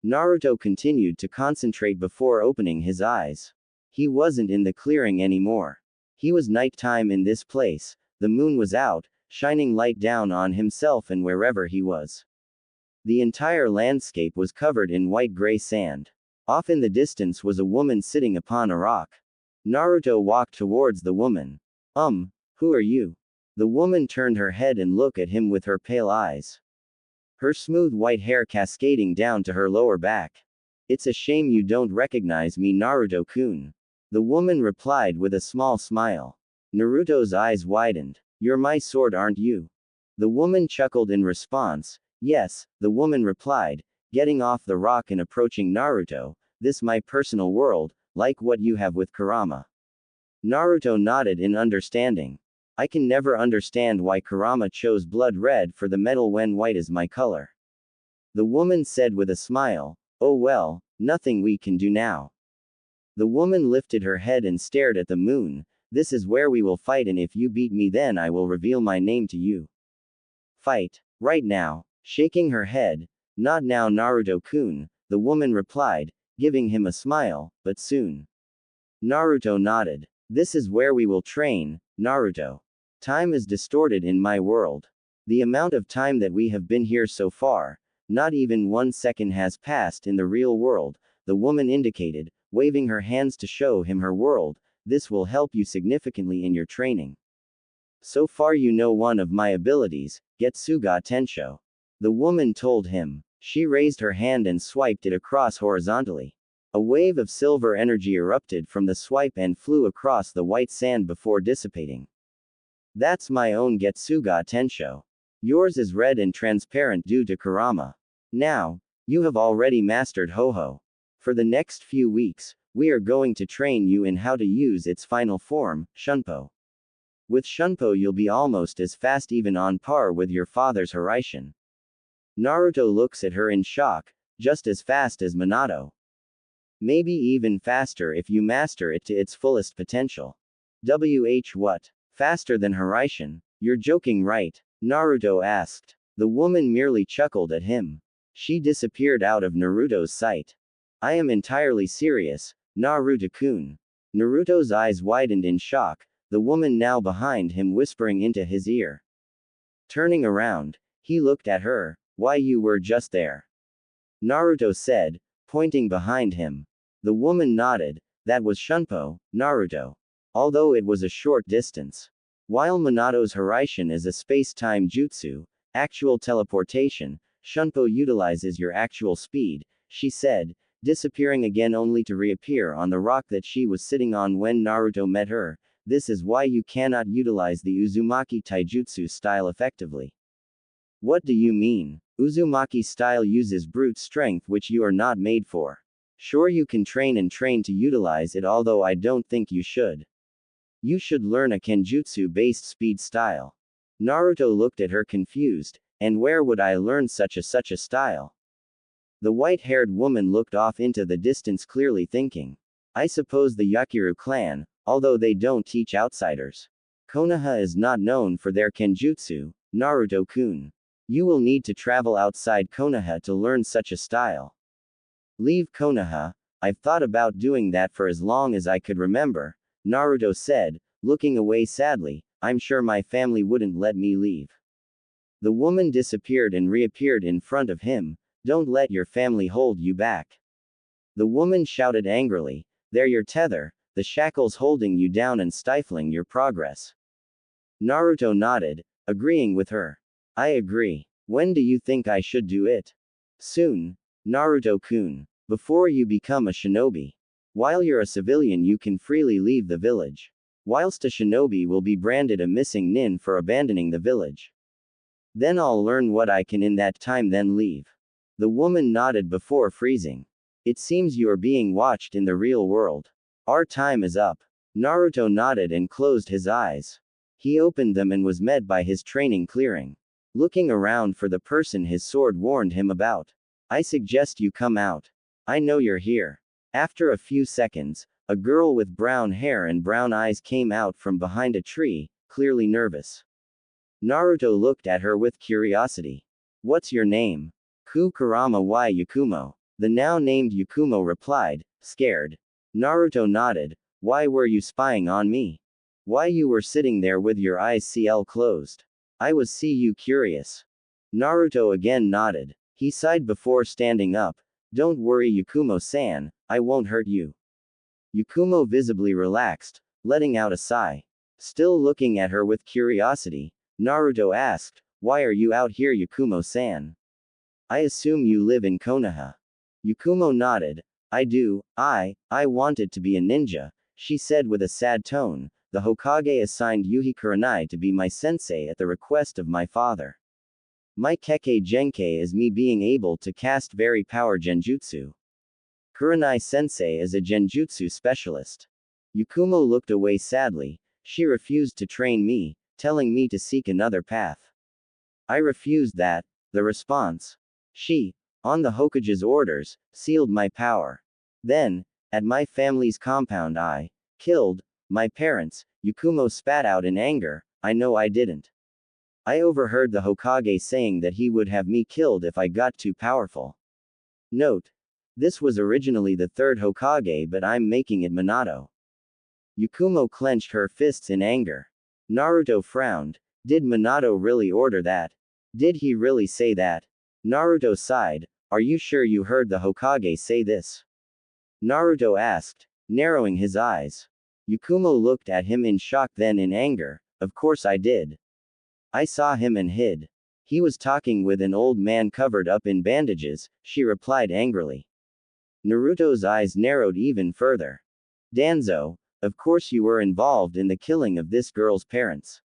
Naruto continued to concentrate before opening his eyes. He wasn't in the clearing anymore. He was nighttime in this place. The moon was out, shining light down on himself and wherever he was. The entire landscape was covered in white-gray sand. Off in the distance was a woman sitting upon a rock. Naruto walked towards the woman. Who are you? The woman turned her head and looked at him with her pale eyes. Her smooth white hair cascading down to her lower back. It's a shame you don't recognize me, Naruto-kun. The woman replied with a small smile. Naruto's eyes widened. You're my sword, aren't you? The woman chuckled in response. Yes, the woman replied, getting off the rock and approaching Naruto. This my personal world, like what you have with Kurama. Naruto nodded in understanding. I can never understand why Kurama chose blood red for the metal when white is my color. The woman said with a smile. Oh well, nothing we can do now. The woman lifted her head and stared at the moon. This is where we will fight, and if you beat me then I will reveal my name to you. Fight. Right now. Shaking her head. Not now, Naruto-kun, the woman replied, giving him a smile, but soon. Naruto nodded. This is where we will train, Naruto. Time is distorted in my world. The amount of time that we have been here so far, not even 1 second has passed in the real world, the woman indicated, waving her hands to show him her world. This will help you significantly in your training. So far you know one of my abilities, Getsuga Tensho. The woman told him. She raised her hand and swiped it across horizontally. A wave of silver energy erupted from the swipe and flew across the white sand before dissipating. That's my own Getsuga Tensho. Yours is red and transparent due to Kurama. Now, you have already mastered Ho-Ho. For the next few weeks, we are going to train you in how to use its final form, Shunpo. With Shunpo you'll be almost as fast, even on par with your father's Hiraishin. Naruto looks at her in shock. just as fast as Minato. Maybe even faster if you master it to its fullest potential. What? Faster than Hiraishin? You're joking, right? Naruto asked. The woman merely chuckled at him. She disappeared out of Naruto's sight. I am entirely serious, Naruto-kun. Naruto's eyes widened in shock, the woman now behind him whispering into his ear. Turning around, he looked at her. Why, you were just there. Naruto said, pointing behind him. The woman nodded. That was Shunpo, Naruto. Although it was a short distance. While Minato's Hiraishin is a space-time jutsu, actual teleportation, Shunpo utilizes your actual speed, she said, disappearing again only to reappear on the rock that she was sitting on when Naruto met her. This is why you cannot utilize the Uzumaki taijutsu style effectively. What do you mean? Uzumaki style uses brute strength which you are not made for. Sure, you can train and train to utilize it, although I don't think you should. You should learn a kenjutsu-based speed style. Naruto looked at her confused, and where would I learn such a style? The white-haired woman looked off into the distance clearly thinking. I suppose the Yakiru clan, although they don't teach outsiders. Konoha is not known for their kenjutsu, Naruto-kun. You will need to travel outside Konoha to learn such a style. Leave Konoha? I've thought about doing that for as long as I could remember, Naruto said, looking away sadly. I'm sure my family wouldn't let me leave. The woman disappeared and reappeared in front of him. Don't let your family hold you back. The woman shouted angrily. They're your tether, the shackles holding you down and stifling your progress. Naruto nodded, agreeing with her. I agree. When do you think I should do it? Soon, Naruto-kun. Before you become a shinobi. While you're a civilian, you can freely leave the village. Whilst a shinobi will be branded a missing nin for abandoning the village. Then I'll learn what I can in that time, then leave. The woman nodded before freezing. It seems you are being watched in the real world. Our time is up. Naruto nodded and closed his eyes. He opened them and was met by his training clearing. Looking around for the person his sword warned him about. I suggest you come out. I know you're here. After a few seconds, a girl with brown hair and brown eyes came out from behind a tree, clearly nervous. Naruto looked at her with curiosity. What's your name? Kurama y Yakumo. The now named Yakumo replied, scared. Naruto nodded. Why were you spying on me? Why you were sitting there with your eyes closed? I was curious. Naruto again nodded. He sighed before standing up. Don't worry, Yakumo-san, I won't hurt you. Yakumo visibly relaxed, letting out a sigh. Still looking at her with curiosity, Naruto asked, why are you out here, Yakumo-san? I assume you live in Konoha. Yakumo nodded. I do. I wanted to be a ninja, she said with a sad tone. The Hokage assigned Yuhi Kurenai to be my sensei at the request of my father. My Kekkei Genkai is me being able to cast very power genjutsu. Kurenai sensei is a genjutsu specialist. Yakumo looked away sadly. She refused to train me, telling me to seek another path. I refused that. The response. She, on the Hokage's orders, sealed my power. Then, at my family's compound, I killed my parents. Yakumo spat out in anger. I know I didn't. I overheard the Hokage saying that he would have me killed if I got too powerful. Note. This was originally the third Hokage, but I'm making it Minato. Yakumo clenched her fists in anger. Naruto frowned. Did Minato really order that? Did he really say that? Naruto sighed. Are you sure you heard the Hokage say this? Naruto asked, narrowing his eyes. Yakumo looked at him in shock, then in anger. Of course I did. I saw him and hid. He was talking with an old man covered up in bandages, she replied angrily. Naruto's eyes narrowed even further. Danzo, of course you were involved in the killing of this girl's parents.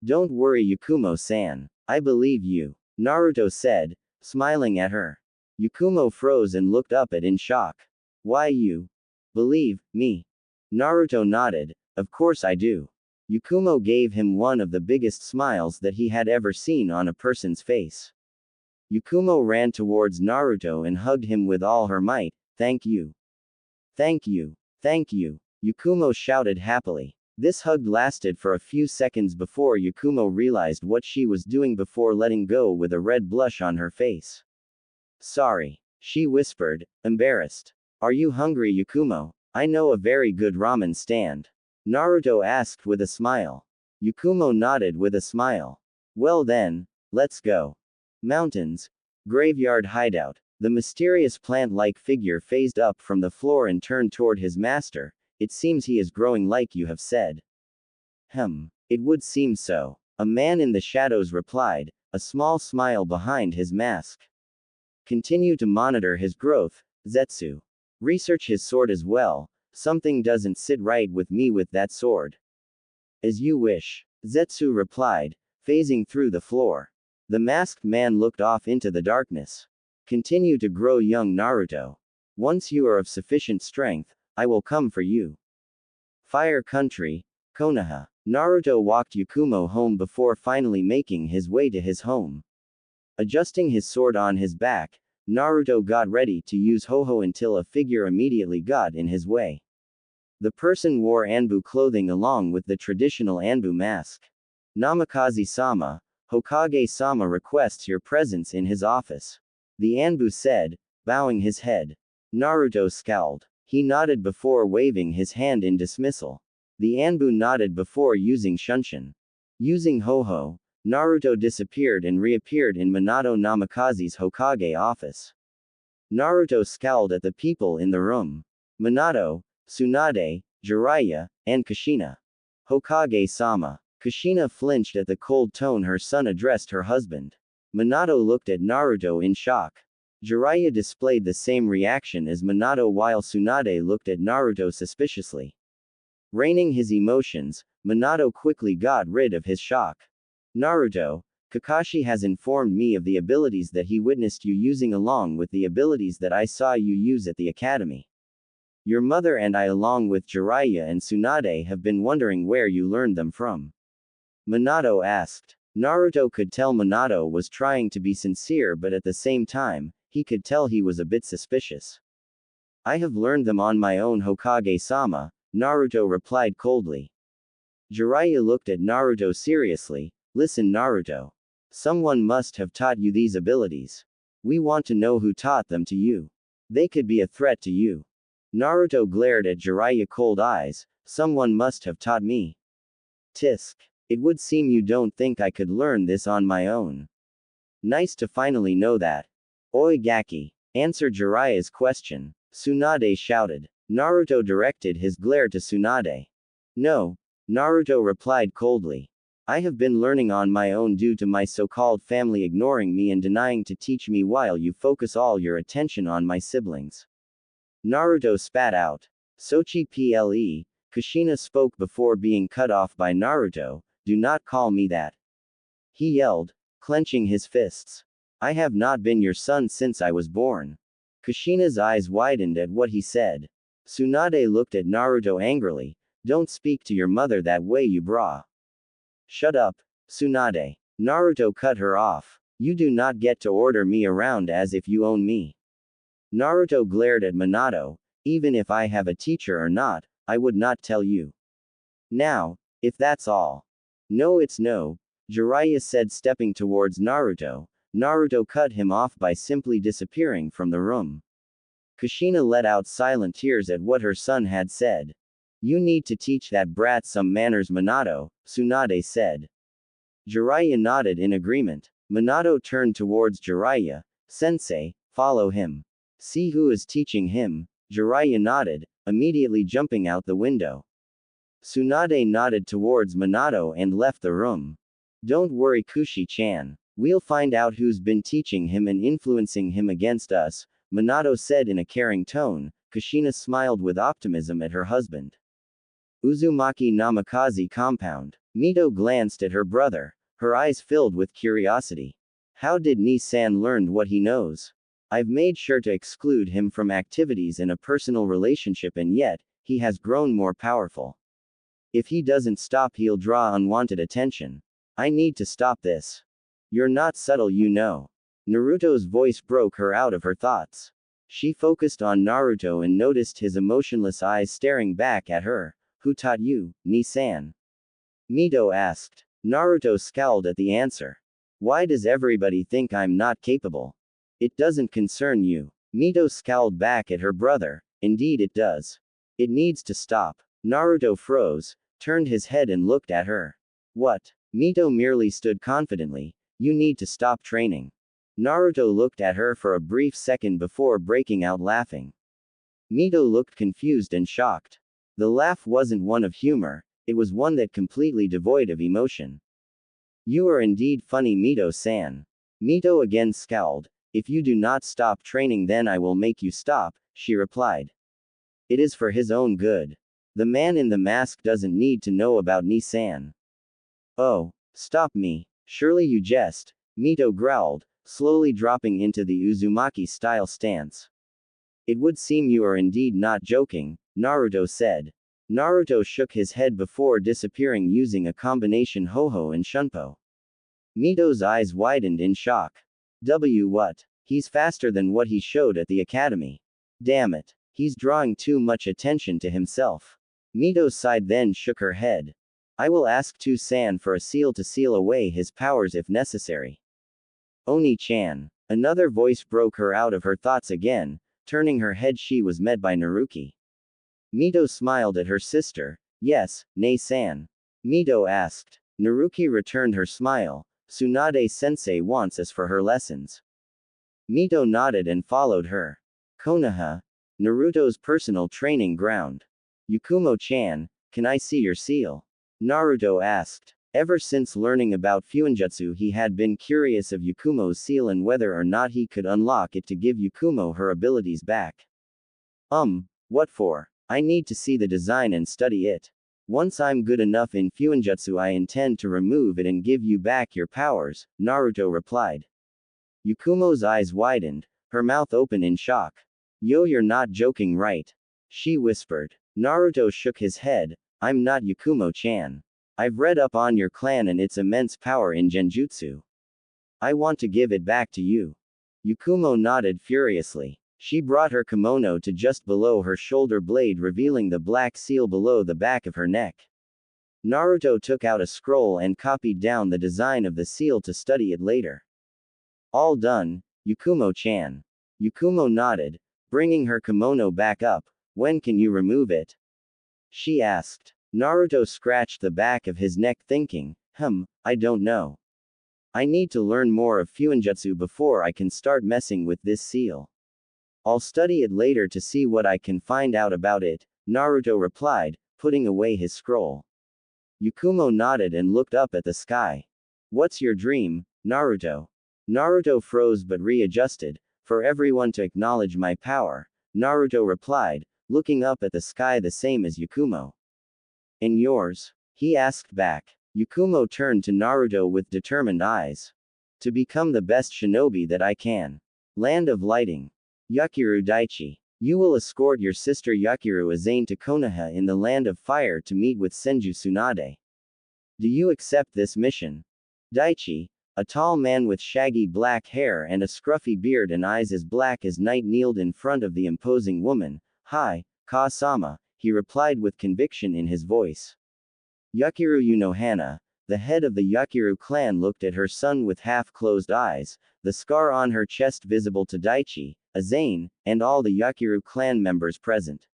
Don't worry, Yakumo-san. I believe you, Naruto said, smiling at her. Yakumo froze and looked up in shock. Why you believe me? Naruto nodded. Of course I do. Yakumo gave him one of the biggest smiles that he had ever seen on a person's face. Yakumo ran towards Naruto and hugged him with all her might. Thank you. Thank you. Thank you. Yakumo shouted happily. This hug lasted for a few seconds before Yakumo realized what she was doing before letting go with a red blush on her face. Sorry. She whispered, embarrassed. Are you hungry, Yakumo? I know a very good ramen stand. Naruto asked with a smile. Yakumo nodded with a smile. Well then, let's go. Mountains. Graveyard hideout. The mysterious plant-like figure phased up from the floor and turned toward his master. It seems he is growing like you have said. It would seem so. A man in the shadows replied, a small smile behind his mask. Continue to monitor his growth, Zetsu. Research his sword as well. Something doesn't sit right with me with that sword. As you wish, Zetsu replied, phasing through the floor. The masked man looked off into the darkness. Continue to grow young, Naruto. Once you are of sufficient strength, I will come for you. Fire Country, Konoha. Naruto walked Yakumo home before finally making his way to his home. Adjusting his sword on his back, Naruto got ready to use Ho-Ho until a figure immediately got in his way. The person wore Anbu clothing along with the traditional Anbu mask. Namikaze-sama, Hokage-sama requests your presence in his office. The Anbu said, bowing his head. Naruto scowled. He nodded before waving his hand in dismissal. The Anbu nodded before using Shunshin. Using Ho-Ho, Naruto disappeared and reappeared in Minato Namikaze's Hokage office. Naruto scowled at the people in the room. Minato, Tsunade, Jiraiya, and Kushina. Hokage-sama. Kushina flinched at the cold tone her son addressed her husband. Minato looked at Naruto in shock. Jiraiya displayed the same reaction as Minato while Tsunade looked at Naruto suspiciously. Reining his emotions, Minato quickly got rid of his shock. Naruto, Kakashi has informed me of the abilities that he witnessed you using along with the abilities that I saw you use at the academy. Your mother and I along with Jiraiya and Tsunade have been wondering where you learned them from. Minato asked. Naruto could tell Minato was trying to be sincere, but at the same time, he could tell he was a bit suspicious. I have learned them on my own, Hokage-sama, Naruto replied coldly. Jiraiya looked at Naruto seriously. Listen, Naruto. Someone must have taught you these abilities. We want to know who taught them to you. They could be a threat to you. Naruto glared at Jiraiya cold eyes. Someone must have taught me. Tisk. It would seem you don't think I could learn this on my own. Nice to finally know that. Oi Gaki. Answer Jiraiya's question. Tsunade shouted. Naruto directed his glare to Tsunade. No. Naruto replied coldly. I have been learning on my own due to my so-called family ignoring me and denying to teach me while you focus all your attention on my siblings. Naruto spat out. Sochi ple. Kushina spoke before being cut off by Naruto. Do not call me that. He yelled, clenching his fists. I have not been your son since I was born. Kushina's eyes widened at what he said. Tsunade looked at Naruto angrily. Don't speak to your mother that way, you bra. Shut up, Tsunade. Naruto cut her off. You do not get to order me around as if you own me. Naruto glared at Minato. Even if I have a teacher or not, I would not tell you. Now, if that's all. No, it's no, Jiraiya said, stepping towards Naruto. Naruto cut him off by simply disappearing from the room. Kushina let out silent tears at what her son had said. You need to teach that brat some manners, Minato, Tsunade said. Jiraiya nodded in agreement. Minato turned towards Jiraiya. Sensei, follow him. See who is teaching him. Jiraiya nodded, immediately jumping out the window. Tsunade nodded towards Minato and left the room. Don't worry, Kushi-chan. We'll find out who's been teaching him and influencing him against us, Minato said in a caring tone. Kushina smiled with optimism at her husband. Uzumaki Namikaze compound. Mito glanced at her brother, her eyes filled with curiosity. How did Ni-san learn what he knows? I've made sure to exclude him from activities in a personal relationship, and yet, he has grown more powerful. If he doesn't stop, he'll draw unwanted attention. I need to stop this. You're not subtle, you know. Naruto's voice broke her out of her thoughts. She focused on Naruto and noticed his emotionless eyes staring back at her. Who taught you, Ni-san? Mito asked. Naruto scowled at the answer. Why does everybody think I'm not capable? It doesn't concern you. Mito scowled back at her brother. Indeed it does. It needs to stop. Naruto froze, turned his head and looked at her. What? Mito merely stood confidently. You need to stop training. Naruto looked at her for a brief second before breaking out laughing. Mito looked confused and shocked. The laugh wasn't one of humor, it was one that completely devoid of emotion. You are indeed funny, Mito-san. Mito again scowled. If you do not stop training, then I will make you stop, she replied. It is for his own good. The man in the mask doesn't need to know about Ni-san. Oh, stop me. Surely you jest, Mito growled, slowly dropping into the Uzumaki-style stance. It would seem you are indeed not joking, Naruto said. Naruto shook his head before disappearing using a combination Ho-Ho and Shunpo. Mito's eyes widened in shock. What? He's faster than what he showed at the academy. Damn it. He's drawing too much attention to himself. Mito sighed then shook her head. I will ask Tu-san for a seal to seal away his powers if necessary. Oni-chan. Another voice broke her out of her thoughts again. Turning her head, she was met by Naruki. Mito smiled at her sister. Yes, Nei-san. Mito asked. Naruki returned her smile. Tsunade-sensei wants us for her lessons. Mito nodded and followed her. Konoha. Naruto's personal training ground. Yakumo-chan, can I see your seal? Naruto asked. Ever since learning about Fuinjutsu, he had been curious of Yakumo's seal and whether or not he could unlock it to give Yakumo her abilities back. What for? I need to see the design and study it. Once I'm good enough in Fuinjutsu, I intend to remove it and give you back your powers, Naruto replied. Yakumo's eyes widened, her mouth open in shock. Yo, you're not joking, right? She whispered. Naruto shook his head. I'm not Yakumo-chan. I've read up on your clan and its immense power in Genjutsu. I want to give it back to you. Yakumo nodded furiously. She brought her kimono to just below her shoulder blade, revealing the black seal below the back of her neck. Naruto took out a scroll and copied down the design of the seal to study it later. All done, Yakumo-chan. Yakumo nodded, bringing her kimono back up. When can you remove it? She asked. Naruto scratched the back of his neck thinking, I don't know. I need to learn more of Fuinjutsu before I can start messing with this seal. I'll study it later to see what I can find out about it, Naruto replied, putting away his scroll. Yakumo nodded and looked up at the sky. What's your dream, Naruto? Naruto froze but readjusted. For everyone to acknowledge my power, Naruto replied, looking up at the sky the same as Yakumo. And yours? He asked back. Yakumo turned to Naruto with determined eyes. To become the best shinobi that I can. Land of Lighting. Yakiru Daichi. You will escort your sister Yakiru Azane to Konoha in the Land of Fire to meet with Senju Tsunade. Do you accept this mission? Daichi, a tall man with shaggy black hair and a scruffy beard and eyes as black as night, kneeled in front of the imposing woman. Hi, Ka-sama, he replied with conviction in his voice. Yakiru Unohana, the head of the Yakiru clan, looked at her son with half-closed eyes, the scar on her chest visible to Daichi, Azane, and all the Yakiru clan members present.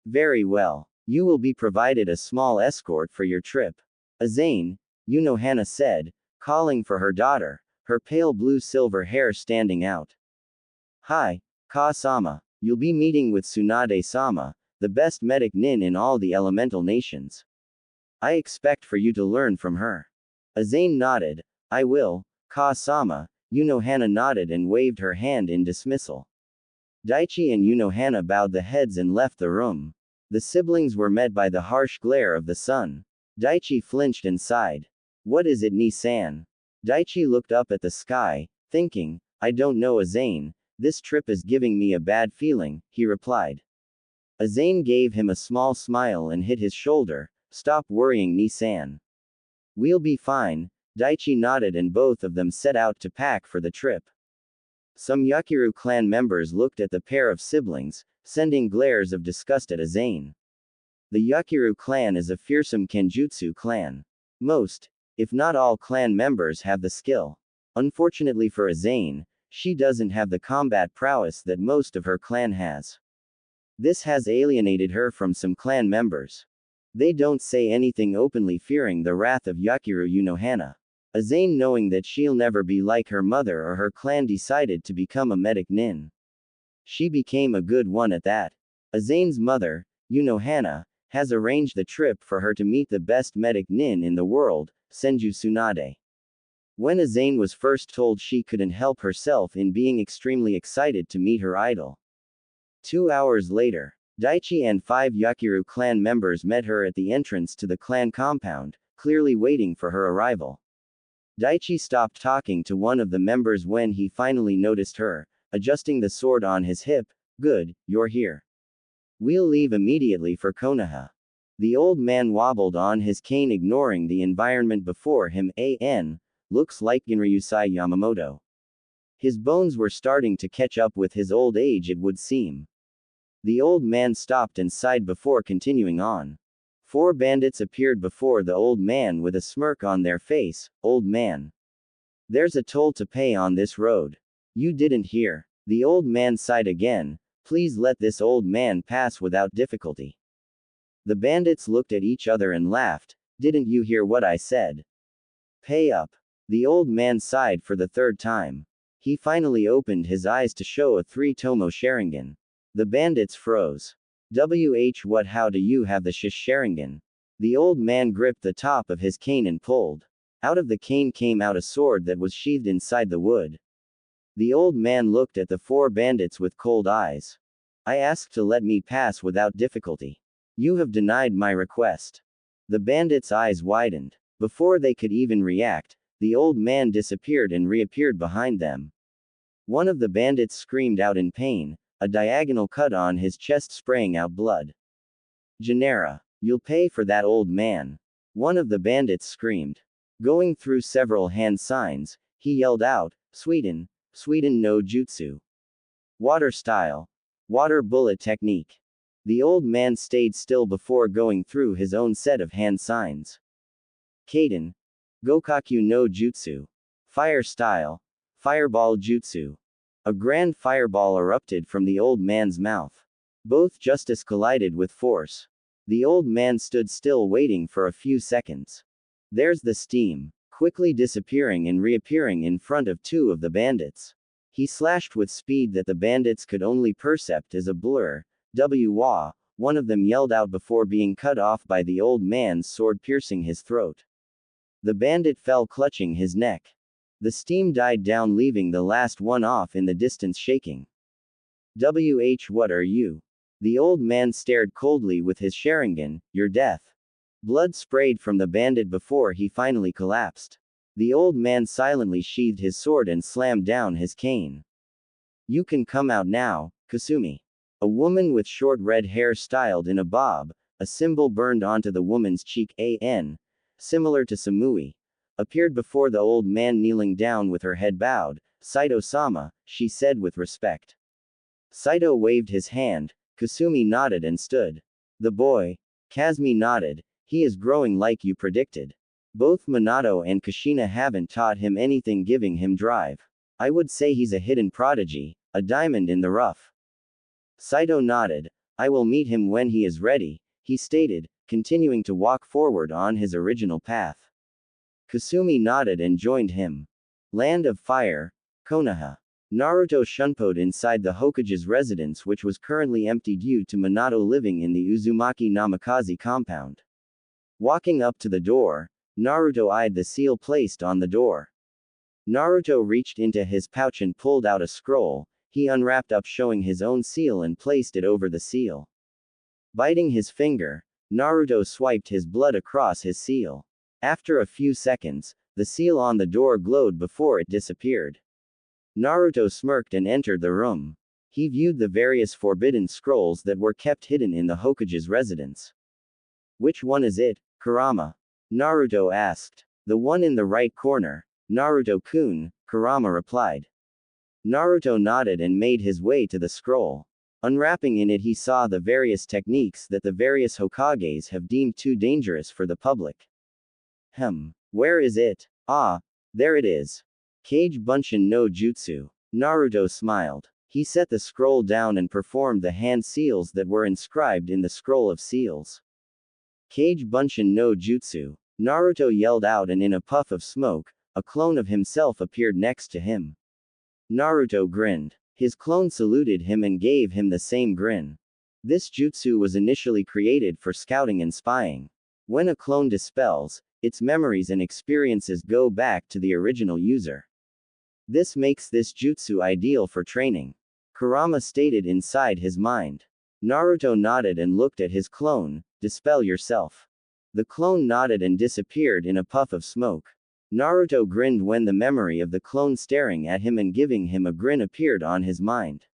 Very well. You will be provided a small escort for your trip. Azane, Unohana said, calling for her daughter, her pale blue-silver hair standing out. Hi, Ka-sama. You'll be meeting with Tsunade-sama, the best medic nin in all the elemental nations. I expect for you to learn from her. Azane nodded. I will, Ka-sama. Unohana nodded and waved her hand in dismissal. Daichi and Unohana bowed the heads and left the room. The siblings were met by the harsh glare of the sun. Daichi flinched and sighed. What is it, Ni-san? Daichi looked up at the sky, thinking, I don't know, Azane. This trip is giving me a bad feeling, he replied. Azane gave him a small smile and hit his shoulder. Stop worrying, Ni-san. We'll be fine. Daichi nodded and both of them set out to pack for the trip. Some Yakiru clan members looked at the pair of siblings, sending glares of disgust at Azane. The Yakiru clan is a fearsome Kenjutsu clan. Most, if not all clan members have the skill. Unfortunately for Azane, she doesn't have the combat prowess that most of her clan has. This has alienated her from some clan members. They don't say anything openly, fearing the wrath of Yakiru Unohana. Azane, knowing that she'll never be like her mother or her clan, decided to become a medic nin. She became a good one at that. Azane's mother, Unohana, has arranged the trip for her to meet the best medic nin in the world, Senju Tsunade. When Azane was first told, she couldn't help herself in being extremely excited to meet her idol. 2 hours later, Daichi and 5 Yakiru clan members met her at the entrance to the clan compound, clearly waiting for her arrival. Daichi stopped talking to one of the members when he finally noticed her, adjusting the sword on his hip. Good, you're here. We'll leave immediately for Konoha. The old man wobbled on his cane, ignoring the environment before him. Looks like Ginryusai Yamamoto. His bones were starting to catch up with his old age, it would seem. The old man stopped and sighed before continuing on. 4 bandits appeared before the old man with a smirk on their face. Old man. There's a toll to pay on this road. You didn't hear. The old man sighed again. Please let this old man pass without difficulty. The bandits looked at each other and laughed. Didn't you hear what I said? Pay up. The old man sighed for the 3rd time. He finally opened his eyes to show a 3-tomo Sharingan. The bandits froze. What, how do you have the shish Sharingan? The old man gripped the top of his cane and pulled. Out of the cane came out a sword that was sheathed inside the wood. The old man looked at the 4 bandits with cold eyes. I asked to let me pass without difficulty. You have denied my request. The bandits' eyes widened. Before they could even react, the old man disappeared and reappeared behind them. One of the bandits screamed out in pain, a diagonal cut on his chest spraying out blood. Genera. You'll pay for that, old man. One of the bandits screamed. Going through several hand signs, he yelled out, Sweden no jutsu. Water style. Water bullet technique. The old man stayed still before going through his own set of hand signs. Kaden. Gokaku no jutsu. Fire style. Fireball jutsu. A grand fireball erupted from the old man's mouth. Both justice collided with force. The old man stood still, waiting for a few seconds. There's the steam, quickly disappearing and reappearing in front of 2 of the bandits. He slashed with speed that the bandits could only percept as a blur. Wah! One of them yelled out before being cut off by the old man's sword, piercing his throat. The bandit fell, clutching his neck. The steam died down, leaving the last one off in the distance, shaking. What are you? The old man stared coldly with his Sharingan. Your death. Blood sprayed from the bandit before he finally collapsed. The old man silently sheathed his sword and slammed down his cane. You can come out now, Kasumi. A woman with short red hair styled in a bob, a symbol burned onto the woman's cheek, similar to Samui, appeared before the old man, kneeling down with her head bowed. Saito-sama, she said with respect. Saito waved his hand. Kasumi nodded and stood. The boy. Kazumi nodded. He is growing like you predicted. Both Minato and Kushina haven't taught him anything, giving him drive. I would say he's a hidden prodigy, a diamond in the rough. Saito nodded. I will meet him when he is ready, he stated, continuing to walk forward on his original path. Kasumi nodded and joined him. Land of Fire, Konoha. Naruto shunpoed inside the Hokage's residence, which was currently empty due to Minato living in the Uzumaki Namikaze compound. Walking up to the door, Naruto eyed the seal placed on the door. Naruto reached into his pouch and pulled out a scroll. He unwrapped up, showing his own seal, and placed it over the seal. Biting his finger, Naruto swiped his blood across his seal. After a few seconds, the seal on the door glowed before it disappeared. Naruto smirked and entered the room. He viewed the various forbidden scrolls that were kept hidden in the Hokage's residence. Which one is it, Kurama? Naruto asked. The one in the right corner, Naruto-kun, Kurama replied. Naruto nodded and made his way to the scroll. Unwrapping in it, he saw the various techniques that the various Hokages have deemed too dangerous for the public. Where is it? Ah, there it is. Kage Bunshin no Jutsu. Naruto smiled. He set the scroll down and performed the hand seals that were inscribed in the scroll of seals. Kage Bunshin no Jutsu. Naruto yelled out, and in a puff of smoke, a clone of himself appeared next to him. Naruto grinned. His clone saluted him and gave him the same grin. This jutsu was initially created for scouting and spying. When a clone dispels, its memories and experiences go back to the original user. This makes this jutsu ideal for training. Kurama stated inside his mind. Naruto nodded and looked at his clone. Dispel yourself. The clone nodded and disappeared in a puff of smoke. Naruto grinned when the memory of the clone staring at him and giving him a grin appeared on his mind.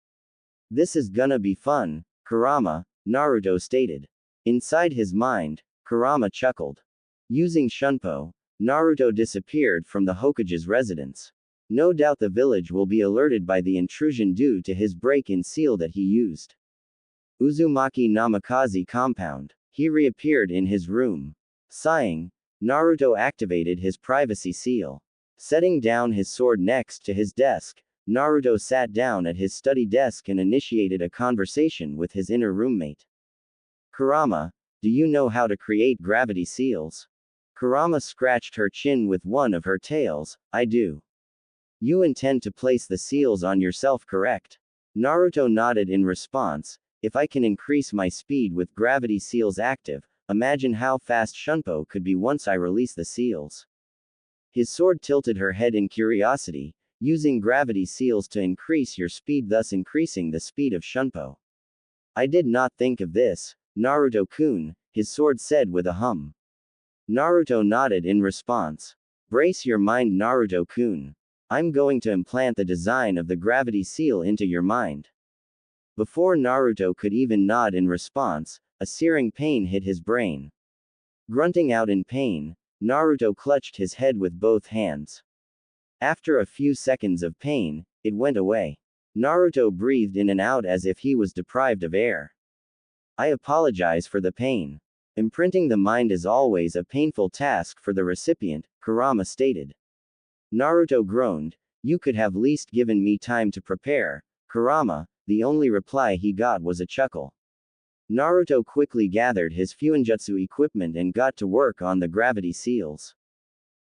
This is gonna be fun, Kurama, Naruto stated. Inside his mind, Kurama chuckled. Using Shunpo, Naruto disappeared from the Hokage's residence. No doubt the village will be alerted by the intrusion due to his break-in seal that he used. Uzumaki Namikaze compound. He reappeared in his room. Sighing, Naruto activated his privacy seal. Setting down his sword next to his desk, Naruto sat down at his study desk and initiated a conversation with his inner roommate. Kurama, do you know how to create gravity seals? Kurama scratched her chin with one of her tails. I do. You intend to place the seals on yourself, correct? Naruto nodded in response. If I can increase my speed with gravity seals active, imagine how fast Shunpo could be once I release the seals. His sword tilted her head in curiosity, using gravity seals to increase your speed, thus increasing the speed of Shunpo. I did not think of this, Naruto-kun, his sword said with a hum. Naruto nodded in response. Brace your mind, Naruto-kun. I'm going to implant the design of the gravity seal into your mind. Before Naruto could even nod in response, a searing pain hit his brain. Grunting out in pain, Naruto clutched his head with both hands. After a few seconds of pain, it went away. Naruto breathed in and out as if he was deprived of air. I apologize for the pain. Imprinting the mind is always a painful task for the recipient, Kurama stated. Naruto groaned. You could have least given me time to prepare, Kurama. The only reply he got was a chuckle. Naruto quickly gathered his fuinjutsu equipment and got to work on the gravity seals.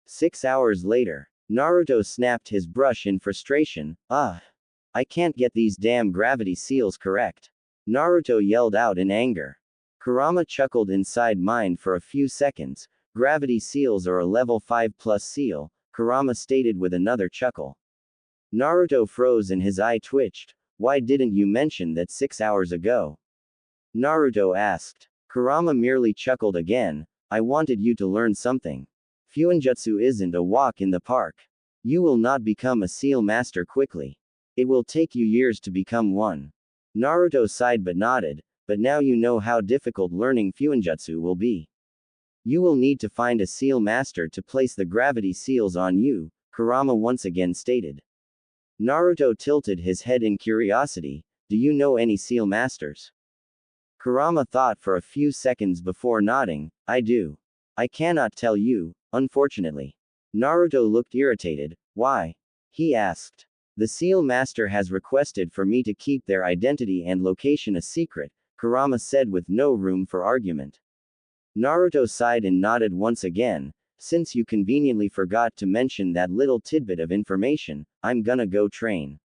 6 hours later, Naruto snapped his brush in frustration. I can't get these damn gravity seals correct. Naruto yelled out in anger. Kurama chuckled inside mind for a few seconds. Gravity seals are a level 5+ seal, Kurama stated with another chuckle. Naruto froze and his eye twitched. Why didn't you mention that 6 hours ago? Naruto asked. Kurama merely chuckled again. I wanted you to learn something. Fuinjutsu isn't a walk in the park. You will not become a seal master quickly. It will take you years to become one. Naruto sighed but nodded, but now you know how difficult learning fuinjutsu will be. You will need to find a seal master to place the gravity seals on you, Kurama once again stated. Naruto tilted his head in curiosity. Do you know any seal masters? Kurama thought for a few seconds before nodding. I do. I cannot tell you, unfortunately. Naruto looked irritated. Why? He asked. The seal master has requested for me to keep their identity and location a secret, Kurama said with no room for argument. Naruto sighed and nodded once again. Since you conveniently forgot to mention that little tidbit of information, I'm gonna go train.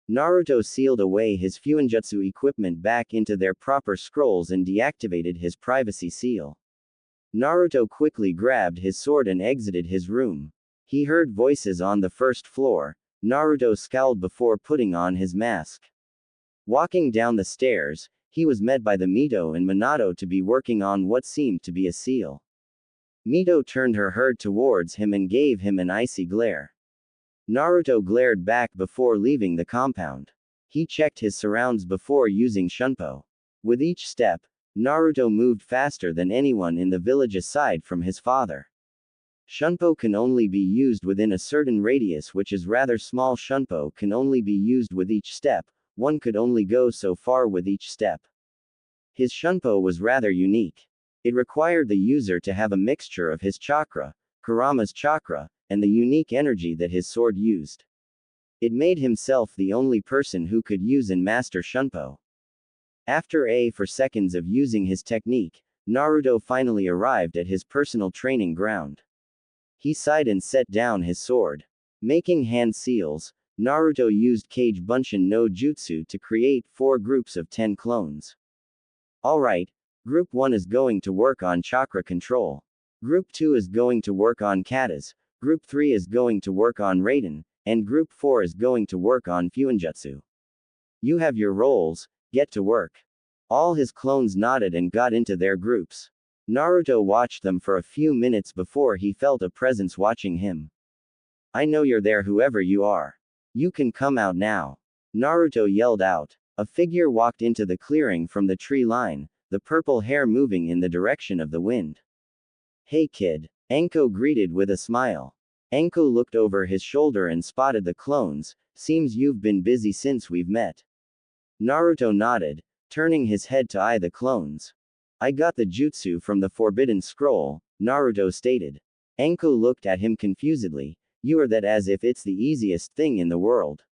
Naruto sealed away his fuinjutsu equipment back into their proper scrolls and deactivated his privacy seal. Naruto quickly grabbed his sword and exited his room. He heard voices on the first floor. Naruto scowled before putting on his mask. Walking down the stairs, he was met by the Mito and Minato to be working on what seemed to be a seal. Mito turned her head towards him and gave him an icy glare. Naruto glared back before leaving the compound. He checked his surrounds before using Shunpo. With each step, Naruto moved faster than anyone in the village aside from his father. Shunpo can only be used within a certain radius, which is rather small. Shunpo can only be used with each step, one could only go so far with each step. His Shunpo was rather unique. It required the user to have a mixture of his chakra, Kurama's chakra, and the unique energy that his sword used. It made himself the only person who could use and master Shunpo. After for seconds of using his technique, Naruto finally arrived at his personal training ground. He sighed and set down his sword. Making hand seals, Naruto used Kage Bunshin no Jutsu to create 4 groups of 10 clones. Alright, Group 1 is going to work on chakra control. Group 2 is going to work on katas, Group 3 is going to work on Raiden, and Group 4 is going to work on Fuinjutsu. You have your roles, get to work. All his clones nodded and got into their groups. Naruto watched them for a few minutes before he felt a presence watching him. I know you're there, whoever you are. You can come out now. Naruto yelled out. A figure walked into the clearing from the tree line, the purple hair moving in the direction of the wind. Hey kid. Anko greeted with a smile. Anko looked over his shoulder and spotted the clones. Seems you've been busy since we've met. Naruto nodded, turning his head to eye the clones. I got the jutsu from the Forbidden Scroll, Naruto stated. Anko looked at him confusedly. You are that as if it's the easiest thing in the world.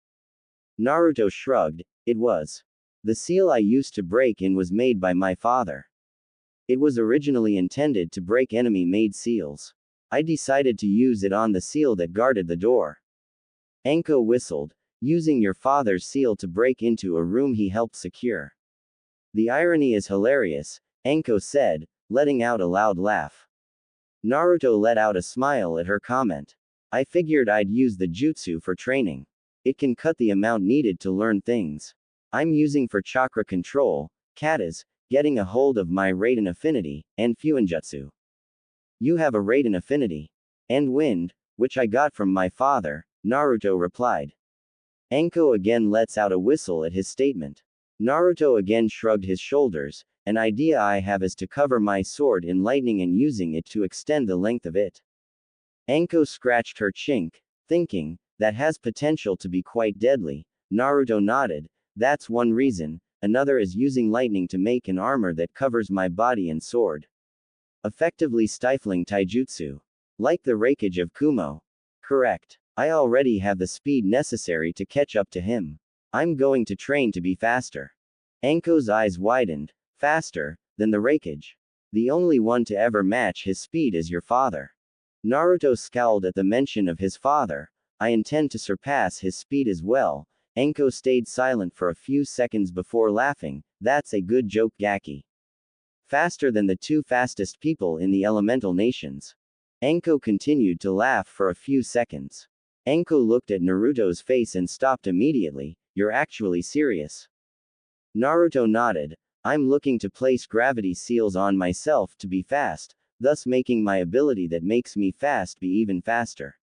Naruto shrugged. It was. The seal I used to break in was made by my father. It was originally intended to break enemy-made seals. I decided to use it on the seal that guarded the door. Anko whistled, using your father's seal to break into a room he helped secure. The irony is hilarious, Anko said, letting out a loud laugh. Naruto let out a smile at her comment. I figured I'd use the jutsu for training. It can cut the amount needed to learn things. I'm using for chakra control, katas, getting a hold of my Raiden affinity, and Fuinjutsu. You have a Raiden affinity. And wind, which I got from my father, Naruto replied. Anko again lets out a whistle at his statement. Naruto again shrugged his shoulders. An idea I have is to cover my sword in lightning and using it to extend the length of it. Anko scratched her chink, thinking, that has potential to be quite deadly. Naruto nodded. That's one reason. Another is using lightning to make an armor that covers my body and sword. Effectively stifling taijutsu. Like the Raikage of Kumo. Correct. I already have the speed necessary to catch up to him. I'm going to train to be faster. Anko's eyes widened. Faster than the Raikage. The only one to ever match his speed is your father. Naruto scowled at the mention of his father. I intend to surpass his speed as well. Anko stayed silent for a few seconds before laughing. That's a good joke, Gaki. Faster than the 2 fastest people in the elemental nations. Anko continued to laugh for a few seconds. Anko looked at Naruto's face and stopped immediately. You're actually serious? Naruto nodded. I'm looking to place gravity seals on myself to be fast, thus making my ability that makes me fast be even faster.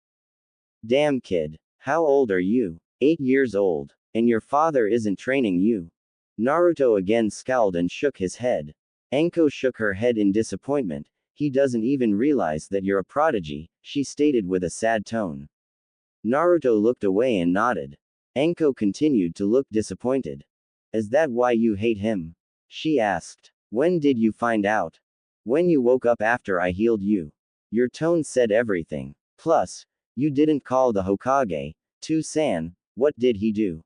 Damn kid. How old are you? 8 years old. And your father isn't training you? Naruto again scowled and shook his head. Anko shook her head in disappointment. He doesn't even realize that you're a prodigy, she stated with a sad tone. Naruto looked away and nodded. Anko continued to look disappointed. Is that why you hate him? She asked. When did you find out? When you woke up after I healed you. Your tone said everything. Plus, you didn't call the Hokage, To-san, what did he do?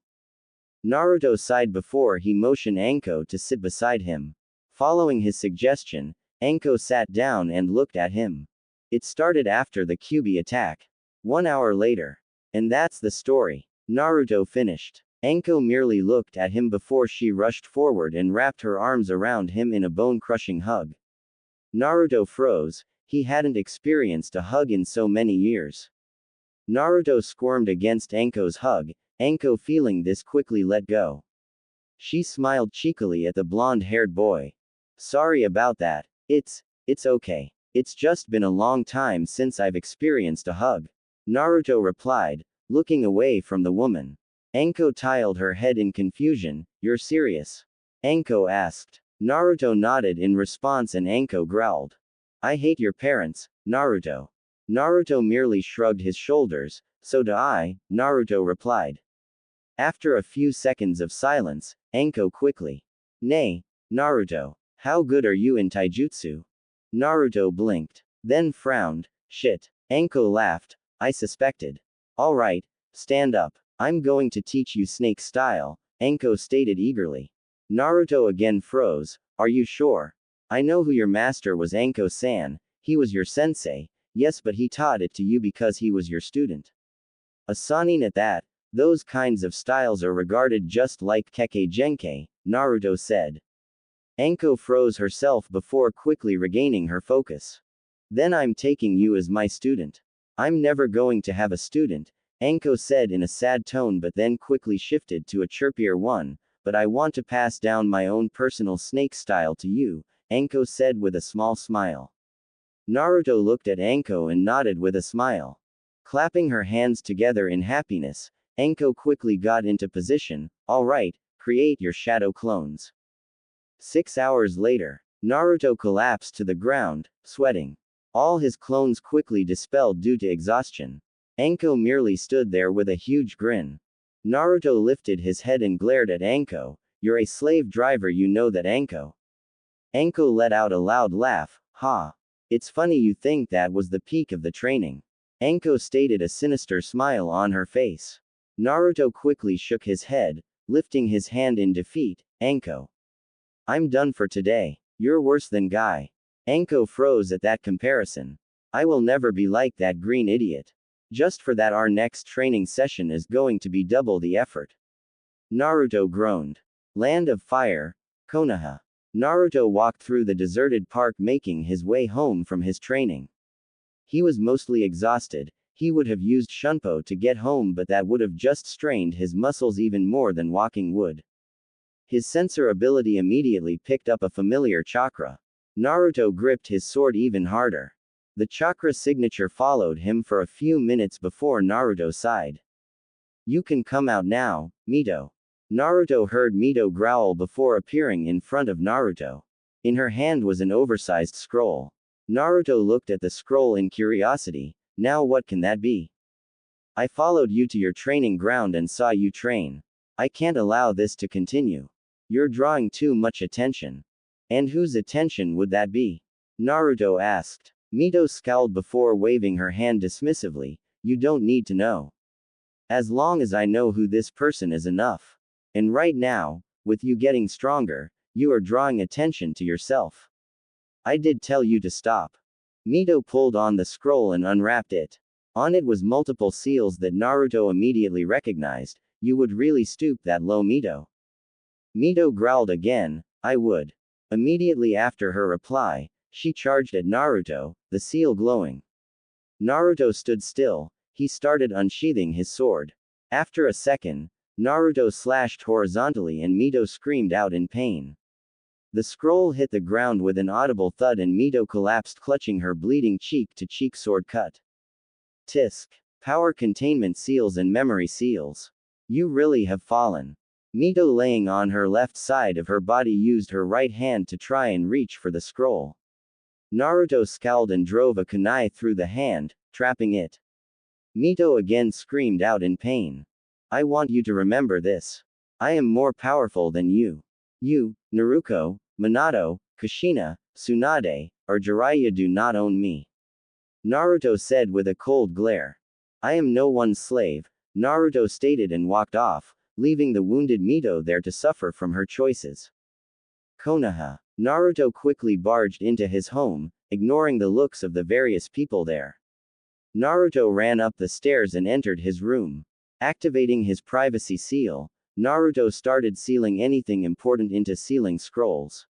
Naruto sighed before he motioned Anko to sit beside him. Following his suggestion, Anko sat down and looked at him. It started after the Kyuubi attack. 1 hour later. And that's the story. Naruto finished. Anko merely looked at him before she rushed forward and wrapped her arms around him in a bone-crushing hug. Naruto froze. He hadn't experienced a hug in so many years. Naruto squirmed against Anko's hug. Anko, feeling this, quickly let go. She smiled cheekily at the blonde-haired boy. Sorry about that. It's okay. It's just been a long time since I've experienced a hug. Naruto replied, looking away from the woman. Anko tilted her head in confusion. You're serious? Anko asked. Naruto nodded in response and Anko growled. I hate your parents, Naruto. Naruto merely shrugged his shoulders. So do I, Naruto replied. After a few seconds of silence, Anko quickly. Nay, Naruto, how good are you in taijutsu? Naruto blinked, then frowned. Shit. Anko laughed. I suspected. Alright, stand up. I'm going to teach you snake style, Anko stated eagerly. Naruto again froze. Are you sure? I know who your master was, Anko-san. He was your sensei. Yes, but he taught it to you because he was your student. A Sanin at that. Those kinds of styles are regarded just like Kekkei Genkei, Naruto said. Anko froze herself before quickly regaining her focus. Then I'm taking you as my student. I'm never going to have a student, Anko said in a sad tone, but then quickly shifted to a chirpier one. But I want to pass down my own personal snake style to you, Anko said with a small smile. Naruto looked at Anko and nodded with a smile. Clapping her hands together in happiness, Anko quickly got into position. Alright, create your shadow clones. 6 hours later, Naruto collapsed to the ground, sweating. All his clones quickly dispelled due to exhaustion. Anko merely stood there with a huge grin. Naruto lifted his head and glared at Anko. You're a slave driver, you know that, Anko. Anko let out a loud laugh. Ha. It's funny you think that was the peak of the training. Anko stated, a sinister smile on her face. Naruto quickly shook his head, lifting his hand in defeat. Anko. I'm done for today. You're worse than Guy. Anko froze at that comparison. I will never be like that green idiot. Just for that, our next training session is going to be double the effort. Naruto groaned. Land of Fire, Konoha. Naruto walked through the deserted park, making his way home from his training. He was mostly exhausted. He would have used Shunpo to get home, but that would have just strained his muscles even more than walking would. His sensor ability immediately picked up a familiar chakra. Naruto gripped his sword even harder. The chakra signature followed him for a few minutes before Naruto sighed. You can come out now, Mito. Naruto heard Mito growl before appearing in front of Naruto. In her hand was an oversized scroll. Naruto looked at the scroll in curiosity. Now what can that be? I followed you to your training ground and saw you train. I can't allow this to continue. You're drawing too much attention. And whose attention would that be? Naruto asked. Mito scowled before waving her hand dismissively. You don't need to know. As long as I know who this person is enough. And right now, with you getting stronger, you are drawing attention to yourself. I did tell you to stop. Mito pulled on the scroll and unwrapped it. On it was multiple seals that Naruto immediately recognized. You would really stoop that low, Mito? Mito growled again. I would. Immediately after her reply, she charged at Naruto, the seal glowing. Naruto stood still. He started unsheathing his sword. After a second, Naruto slashed horizontally and Mito screamed out in pain. The scroll hit the ground with an audible thud and Mito collapsed, clutching her bleeding cheek to cheek, sword cut. Tisk. Power containment seals and memory seals. You really have fallen. Mito, laying on her left side of her body, used her right hand to try and reach for the scroll. Naruto scowled and drove a kunai through the hand, trapping it. Mito again screamed out in pain. I want you to remember this. I am more powerful than you. You, Naruto, Minato, Kushina, Tsunade, or Jiraiya do not own me. Naruto said with a cold glare. I am no one's slave, Naruto stated and walked off, leaving the wounded Mito there to suffer from her choices. Konoha. Naruto quickly barged into his home, ignoring the looks of the various people there. Naruto ran up the stairs and entered his room. Activating his privacy seal, Naruto started sealing anything important into sealing scrolls.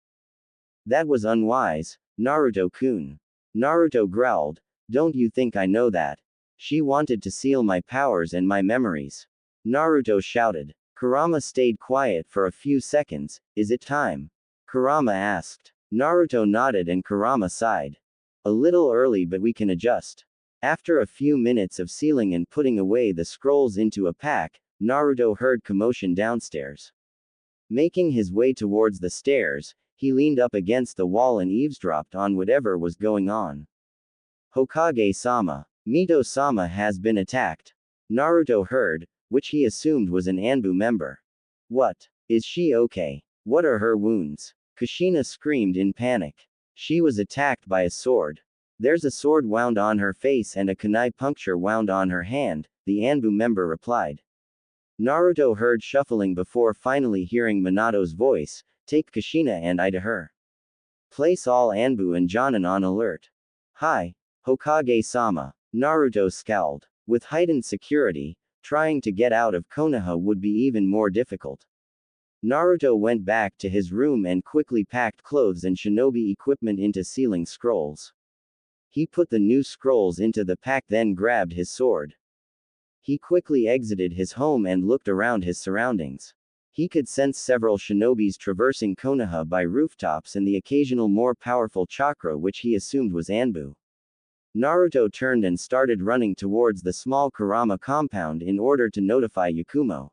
That was unwise, Naruto-kun. Naruto growled. Don't you think I know that? She wanted to seal my powers and my memories. Naruto shouted. Kurama stayed quiet for a few seconds. Is it time? Kurama asked. Naruto nodded and Kurama sighed. A little early, but we can adjust. After a few minutes of sealing and putting away the scrolls into a pack, Naruto heard commotion downstairs. Making his way towards the stairs, he leaned up against the wall and eavesdropped on whatever was going on. Hokage-sama. Mito-sama has been attacked. Naruto heard, which he assumed was an Anbu member. What? Is she okay? What are her wounds? Kushina screamed in panic. She was attacked by a sword. There's a sword wound on her face and a kunai puncture wound on her hand, the Anbu member replied. Naruto heard shuffling before finally hearing Minato's voice, take Kushina and I to her. Place all Anbu and Jonin on alert. Hi, Hokage-sama. Naruto scowled. With heightened security, trying to get out of Konoha would be even more difficult. Naruto went back to his room and quickly packed clothes and shinobi equipment into sealing scrolls. He put the new scrolls into the pack then grabbed his sword. He quickly exited his home and looked around his surroundings. He could sense several shinobis traversing Konoha by rooftops and the occasional more powerful chakra which he assumed was Anbu. Naruto turned and started running towards the small Kurama compound in order to notify Yakumo.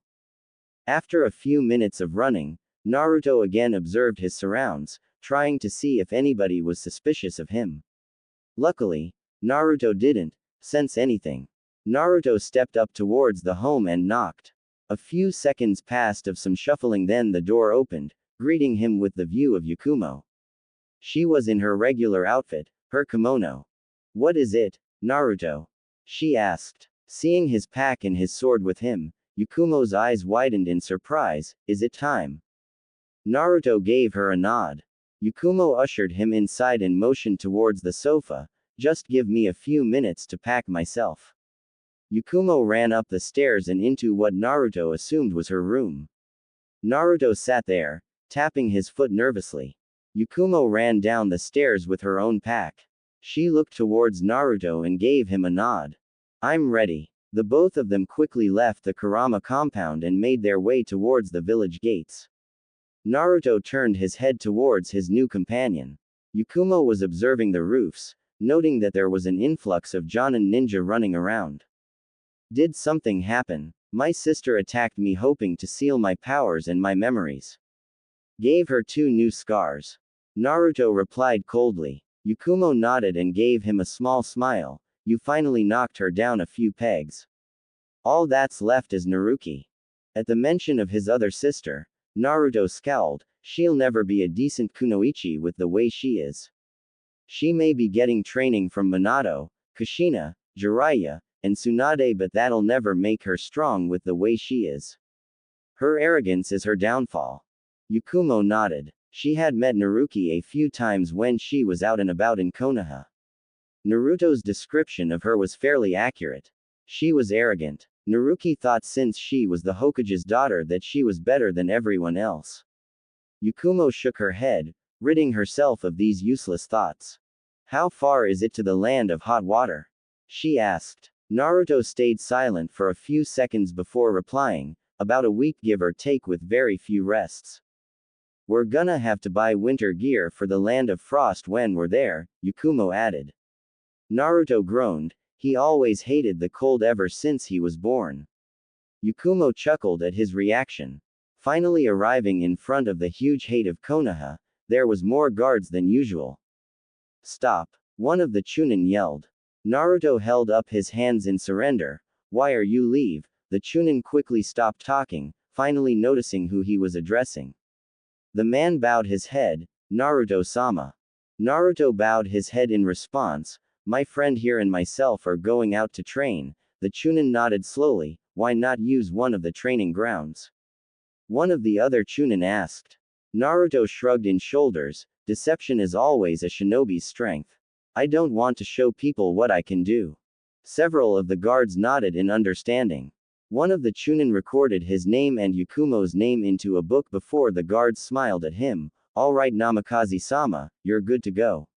After a few minutes of running, Naruto again observed his surrounds, trying to see if anybody was suspicious of him. Luckily, Naruto didn't sense anything. Naruto stepped up towards the home and knocked. A few seconds passed of some shuffling, then the door opened, greeting him with the view of Yakumo. She was in her regular outfit, her kimono. What is it, Naruto? She asked. Seeing his pack and his sword with him, Yakumo's eyes widened in surprise. Is it time? Naruto gave her a nod. Yakumo ushered him inside and motioned towards the sofa. Just give me a few minutes to pack myself. Yakumo ran up the stairs and into what Naruto assumed was her room. Naruto sat there, tapping his foot nervously. Yakumo ran down the stairs with her own pack. She looked towards Naruto and gave him a nod. I'm ready. The both of them quickly left the Kurama compound and made their way towards the village gates. Naruto turned his head towards his new companion. Yakumo was observing the roofs, noting that there was an influx of Jonin ninja running around. Did something happen? My sister attacked me hoping to seal my powers and my memories. Gave her 2 new scars. Naruto replied coldly. Yakumo nodded and gave him a small smile. You finally knocked her down a few pegs. All that's left is Naruki. At the mention of his other sister, Naruto scowled. She'll never be a decent kunoichi with the way she is. She may be getting training from Minato, Kushina, Jiraiya, and Tsunade, but that'll never make her strong with the way she is. Her arrogance is her downfall. Yakumo nodded. She had met Naruki a few times when she was out and about in Konoha. Naruto's description of her was fairly accurate. She was arrogant. Naruki thought since she was the Hokage's daughter that she was better than everyone else. Yakumo shook her head, ridding herself of these useless thoughts. How far is it to the land of hot water? She asked. Naruto stayed silent for a few seconds before replying, about a week give or take with very few rests. We're gonna have to buy winter gear for the land of frost when we're there, Yakumo added. Naruto groaned. He always hated the cold ever since he was born. Yakumo chuckled at his reaction. Finally arriving in front of the huge gate of Konoha, there was more guards than usual. Stop! One of the Chunin yelled. Naruto held up his hands in surrender. Why are you leave? The Chunin quickly stopped talking, finally noticing who he was addressing. The man bowed his head. Naruto-sama. Naruto bowed his head in response. My friend here and myself are going out to train. The Chunin nodded slowly. Why not use one of the training grounds? One of the other Chunin asked. Naruto shrugged in shoulders. Deception is always a shinobi's strength. I don't want to show people what I can do. Several of the guards nodded in understanding. One of the Chunin recorded his name and Yakumo's name into a book before the guards smiled at him. Alright Namikaze-sama, you're good to go.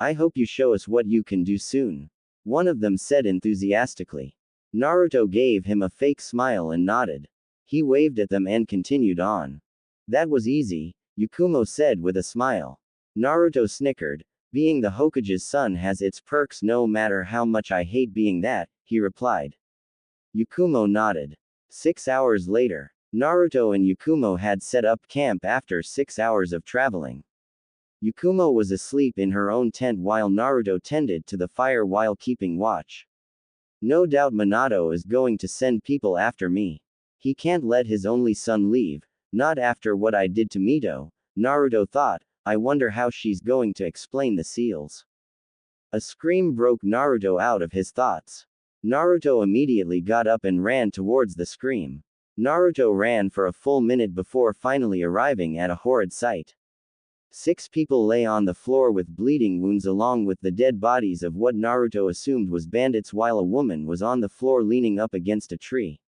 I hope you show us what you can do soon. One of them said enthusiastically. Naruto gave him a fake smile and nodded. He waved at them and continued on. That was easy, Yakumo said with a smile. Naruto snickered. Being the Hokage's son has its perks no matter how much I hate being that, he replied. Yakumo nodded. 6 hours later, Naruto and Yakumo had set up camp after 6 hours of traveling. Yakumo was asleep in her own tent while Naruto tended to the fire while keeping watch. No doubt Minato is going to send people after me. He can't let his only son leave, not after what I did to Mito, Naruto thought. I wonder how she's going to explain the seals. A scream broke Naruto out of his thoughts. Naruto immediately got up and ran towards the scream. Naruto ran for a full minute before finally arriving at a horrid sight. 6 people lay on the floor with bleeding wounds along with the dead bodies of what Naruto assumed was bandits, while a woman was on the floor leaning up against a tree.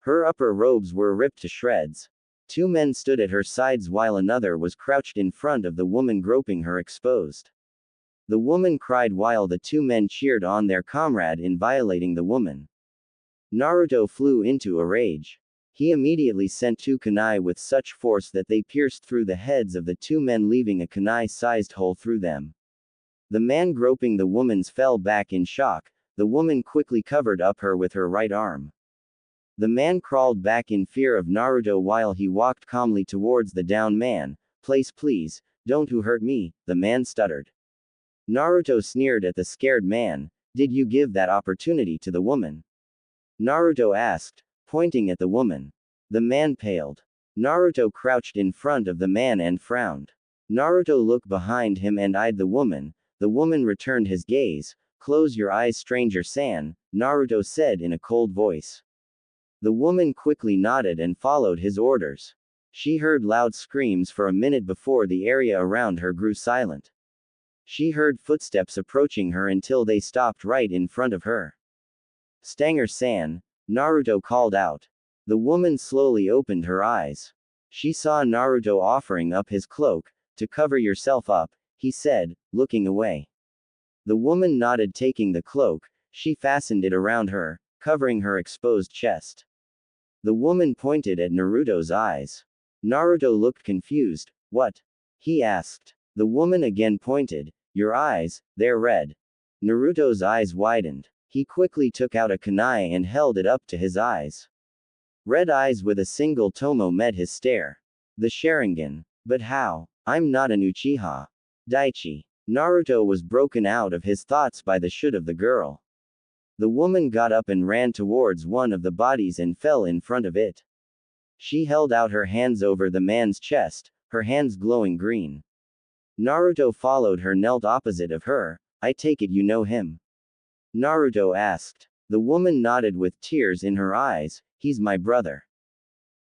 Her upper robes were ripped to shreds. 2 men stood at her sides while another was crouched in front of the woman, groping her exposed. The woman cried while the 2 men cheered on their comrade in violating the woman. Naruto flew into a rage. He immediately sent 2 kunai with such force that they pierced through the heads of the 2 men, leaving a kunai-sized hole through them. The man groping the woman's fell back in shock. The woman quickly covered up her with her right arm. The man crawled back in fear of Naruto while he walked calmly towards the down man. Please, don't hurt me, the man stuttered. Naruto sneered at the scared man. Did you give that opportunity to the woman? Naruto asked, pointing at the woman. The man paled. Naruto crouched in front of the man and frowned. Naruto looked behind him and eyed the woman. The woman returned his gaze. Close your eyes, stranger-san, Naruto said in a cold voice. The woman quickly nodded and followed his orders. She heard loud screams for a minute before the area around her grew silent. She heard footsteps approaching her until they stopped right in front of her. Stanger-san, Naruto called out. The woman slowly opened her eyes. She saw Naruto offering up his cloak. To cover yourself up, he said, looking away. The woman nodded, taking the cloak. She fastened it around her, covering her exposed chest. The woman pointed at Naruto's eyes. Naruto looked confused. What? He asked. The woman again pointed. Your eyes, they're red. Naruto's eyes widened. He quickly took out a kunai and held it up to his eyes. Red eyes with a single tomo met his stare. The Sharingan. But how? I'm not an Uchiha. Daichi. Naruto was broken out of his thoughts by the shoot of the girl. The woman got up and ran towards one of the bodies and fell in front of it. She held out her hands over the man's chest, her hands glowing green. Naruto followed her, knelt opposite of her. I take it you know him? Naruto asked. The woman nodded with tears in her eyes. He's my brother.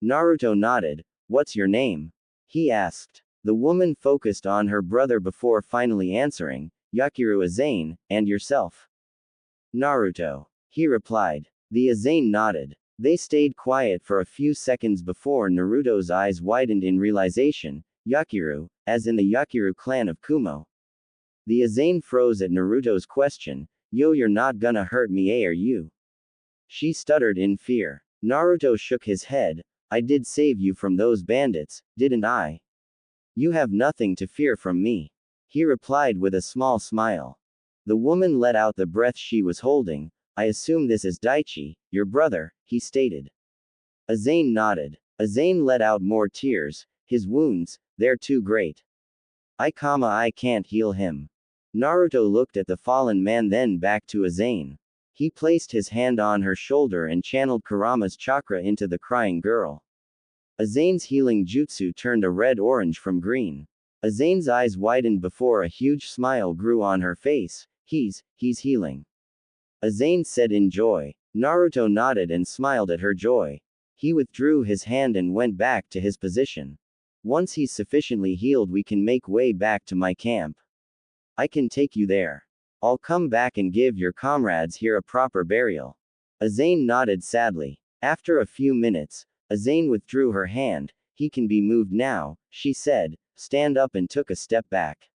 Naruto nodded. What's your name? He asked. The woman focused on her brother before finally answering. Yakiru Azane, and yourself? Naruto. He replied. The Azane nodded. They stayed quiet for a few seconds before Naruto's eyes widened in realization. Yakiru, as in the Yakiru clan of Kumo. The Azane froze at Naruto's question. Yo, you're not gonna hurt me, are you? She stuttered in fear. Naruto shook his head. I did save you from those bandits, didn't I? You have nothing to fear from me. He replied with a small smile. The woman let out the breath she was holding. I assume this is Daichi, your brother, he stated. Azane nodded. Azane let out more tears. His wounds, they're too great. I can't heal him. Naruto looked at the fallen man, then back to Azane. He placed his hand on her shoulder and channeled Kurama's chakra into the crying girl. Azane's healing jutsu turned a red-orange from green. Azane's eyes widened before a huge smile grew on her face. He's healing. Azane said in joy. Naruto nodded and smiled at her joy. He withdrew his hand and went back to his position. Once he's sufficiently healed, we can make way back to my camp. I can take you there. I'll come back and give your comrades here a proper burial. Azane nodded sadly. After a few minutes, Azane withdrew her hand. He can be moved now, she said. Stand up, and took a step back.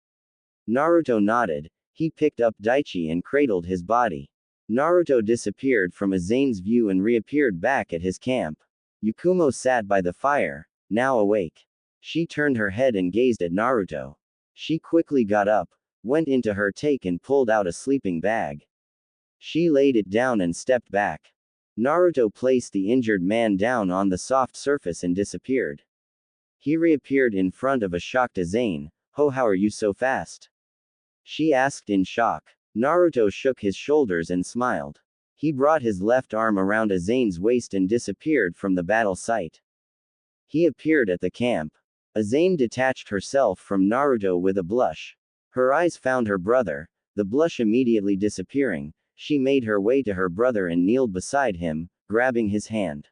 Naruto nodded. He picked up Daichi and cradled his body. Naruto disappeared from Azane's view and reappeared back at his camp. Yakumo sat by the fire, now awake. She turned her head and gazed at Naruto. She quickly got up, went into her take and pulled out a sleeping bag. She laid it down and stepped back. Naruto placed the injured man down on the soft surface and disappeared. He reappeared in front of a shocked Azane. "Oh, how are you so fast?" she asked in shock. Naruto shook his shoulders and smiled. He brought his left arm around Azane's waist and disappeared from the battle site. He appeared at the camp. Azane detached herself from Naruto with a blush. Her eyes found her brother, the blush immediately disappearing. She made her way to her brother and kneeled beside him, grabbing his hand.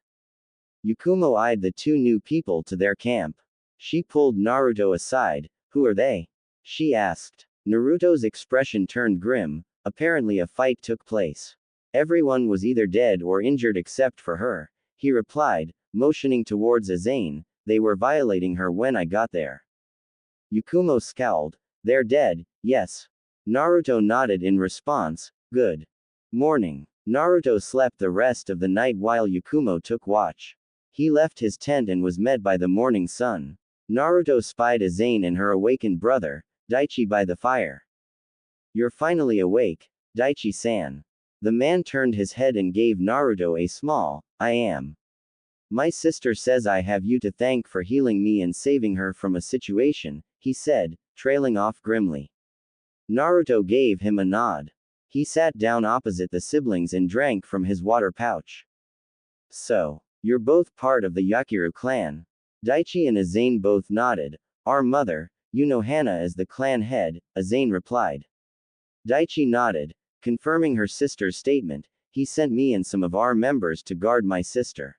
Yakumo eyed the two new people to their camp. She pulled Naruto aside. "Who are they?" she asked. Naruto's expression turned grim. Apparently a fight took place. Everyone was either dead or injured except for her, he replied, motioning towards Azane. "They were violating her when I got there." Yakumo scowled. "They're dead, yes." Naruto nodded in response. "Good morning." Naruto slept the rest of the night while Yakumo took watch. He left his tent and was met by the morning sun. Naruto spied Azane and her awakened brother, Daichi, by the fire. "You're finally awake, Daichi-san." The man turned his head and gave Naruto a small, "I am. My sister says I have you to thank for healing me and saving her from a situation," he said, trailing off grimly. Naruto gave him a nod. He sat down opposite the siblings and drank from his water pouch. "So, you're both part of the Yakiru clan?" Daichi and Azane both nodded. "Our mother, Hana, as the clan head," Azane replied. Daichi nodded, confirming her sister's statement. "He sent me and some of our members to guard my sister.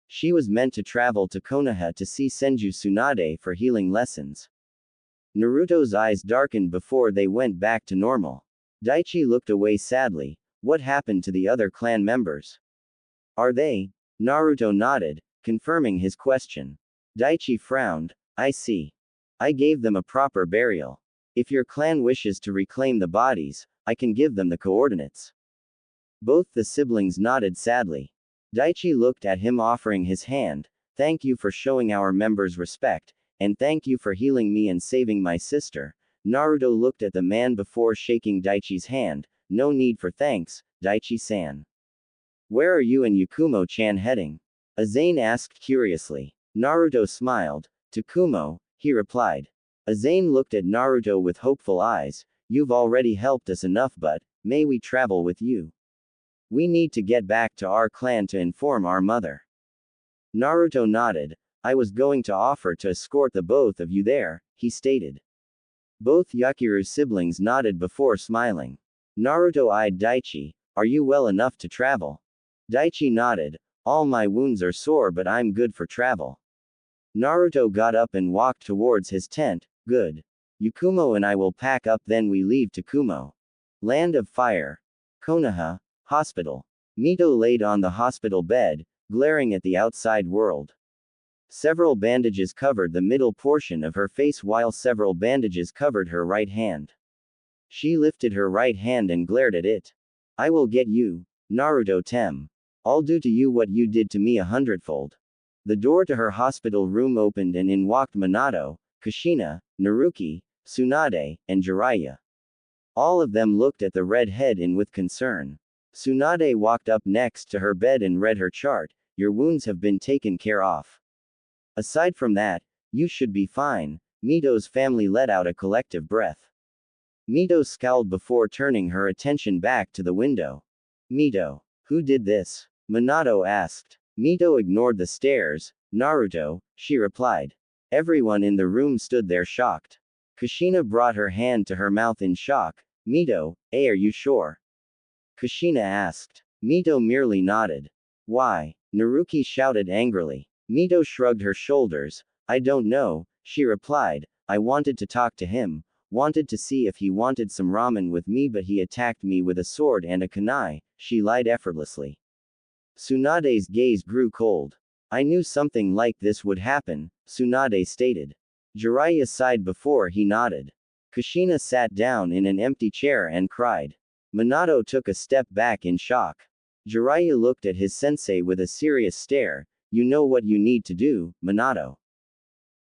She was meant to travel to Konoha to see Senju Tsunade for healing lessons." Naruto's eyes darkened before they went back to normal. Daichi looked away sadly. "What happened to the other clan members? Are they?" Naruto nodded, confirming his question. Daichi frowned. "I see. I gave them a proper burial. If your clan wishes to reclaim the bodies, I can give them the coordinates." Both the siblings nodded sadly. Daichi looked at him, offering his hand. "Thank you for showing our members respect, and thank you for healing me and saving my sister." Naruto looked at the man before shaking Daichi's hand. "No need for thanks, Daichi-san." "Where are you and Yakumo-chan heading?" Azane asked curiously. Naruto smiled. "To Kumo," he replied. Azane looked at Naruto with hopeful eyes. "You've already helped us enough, but may we travel with you? We need to get back to our clan to inform our mother." Naruto nodded. "I was going to offer to escort the both of you there," he stated. Both Yakiru siblings nodded before smiling. Naruto eyed Daichi. "Are you well enough to travel?" Daichi nodded. "All my wounds are sore, but I'm good for travel." Naruto got up and walked towards his tent. "Good. Yakumo and I will pack up, then we leave to Kumo. Land of Fire. Konoha. Hospital." Mito laid on the hospital bed, glaring at the outside world. Several bandages covered the middle portion of her face while several bandages covered her right hand. She lifted her right hand and glared at it. "I will get you, Naruto Tem. I'll do to you what you did to me 100-fold. The door to her hospital room opened and in walked Minato, Kushina, Naruki, Tsunade, and Jiraiya. All of them looked at the red-head with concern. Tsunade walked up next to her bed and read her chart. "Your wounds have been taken care of. Aside from that, you should be fine." Mito's family let out a collective breath. Mito scowled before turning her attention back to the window. "Mito, who did this?" Minato asked. Mito ignored the stares. "Naruto," she replied. Everyone in the room stood there shocked. Kushina brought her hand to her mouth in shock. "Mito, are you sure?" Kushina asked. Mito merely nodded. "Why?" Naruki shouted angrily. Mito shrugged her shoulders. "I don't know," she replied. "I wanted to talk to him, wanted to see if he wanted some ramen with me, but he attacked me with a sword and a kunai," she lied effortlessly. Tsunade's gaze grew cold. "I knew something like this would happen," Tsunade stated. Jiraiya sighed before he nodded. Kushina sat down in an empty chair and cried. Minato took a step back in shock. Jiraiya looked at his sensei with a serious stare. "You know what you need to do, Minato."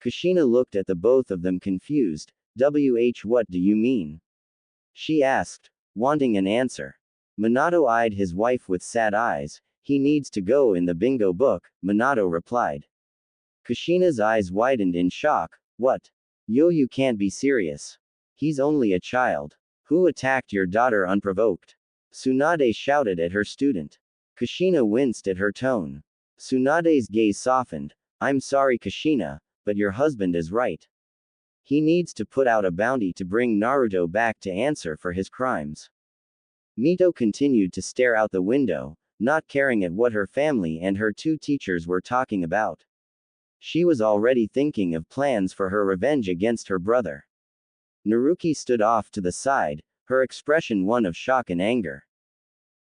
Kushina looked at the both of them confused. What do you mean?" she asked, wanting an answer. Minato eyed his wife with sad eyes. "He needs to go in the bingo book," Minato replied. Kushina's eyes widened in shock. "What? Yo, you can't be serious. He's only a child. Who attacked your daughter unprovoked? Tsunade shouted at her student. Kushina winced at her tone. Tsunade's gaze softened. I'm sorry, Kushina, but your husband is right. He needs to put out a bounty to bring Naruto back to answer for his crimes. Mito continued to stare out the window, not caring at what her family and her two teachers were talking about. She was already thinking of plans for her revenge against her brother. Naruki stood off to the side, her expression one of shock and anger.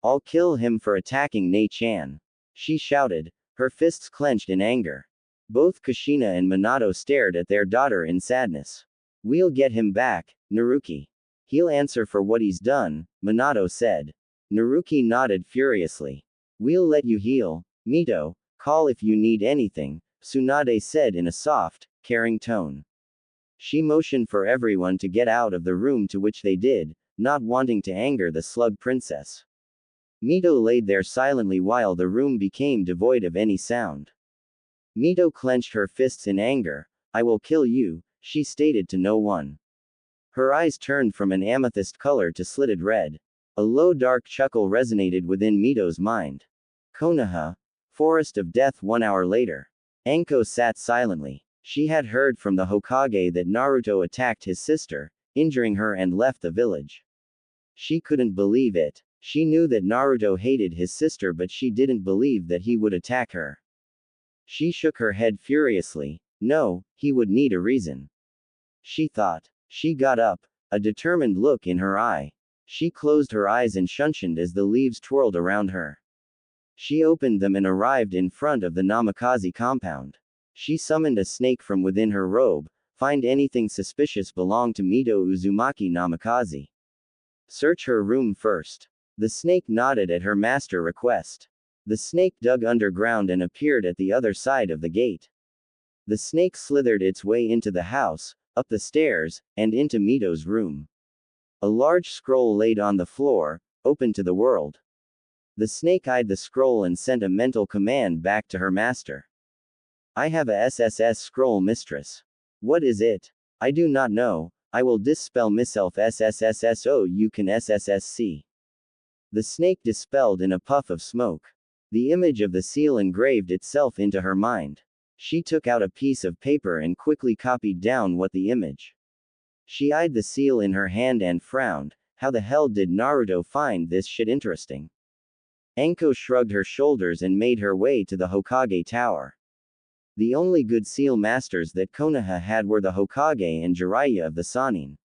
I'll kill him for attacking Nei-chan. She shouted, her fists clenched in anger. Both Kushina and Minato stared at their daughter in sadness. We'll get him back, Naruki. He'll answer for what he's done, Minato said. Naruki nodded furiously. We'll let you heal, Mito. Call if you need anything, Tsunade said in a soft, caring tone. She motioned for everyone to get out of the room, to which they did, not wanting to anger the slug princess. Mito laid there silently while the room became devoid of any sound. Mito clenched her fists in anger. I will kill you, she stated to no one. Her eyes turned from an amethyst color to slitted red. A low dark chuckle resonated within Mito's mind. Konoha. Forest of Death. 1 hour later. Anko sat silently. She had heard from the Hokage that Naruto attacked his sister, injuring her and left the village. She couldn't believe it. She knew that Naruto hated his sister, but she didn't believe that he would attack her. She shook her head furiously. No, he would need a reason. She thought. She got up, a determined look in her eye. She closed her eyes and shunshined as the leaves twirled around her. She opened them and arrived in front of the Namikaze compound. She summoned a snake from within her robe. Find anything suspicious belong to Mito Uzumaki Namikaze. Search her room first. The snake nodded at her master request. The snake dug underground and appeared at the other side of the gate. The snake slithered its way into the house, up the stairs, and into Mito's room. A large scroll laid on the floor, open to the world. The snake eyed the scroll and sent a mental command back to her master. I have a SSS scroll, mistress. What is it? I do not know. I will dispel myself SSSSO. You can SSSC. The snake dispelled in a puff of smoke. The image of the seal engraved itself into her mind. She took out a piece of paper and quickly copied down what the image. She eyed the seal in her hand and frowned. How the hell did Naruto find this shit interesting? Anko shrugged her shoulders and made her way to the Hokage tower. The only good seal masters that Konoha had were the Hokage and Jiraiya of the Sannin.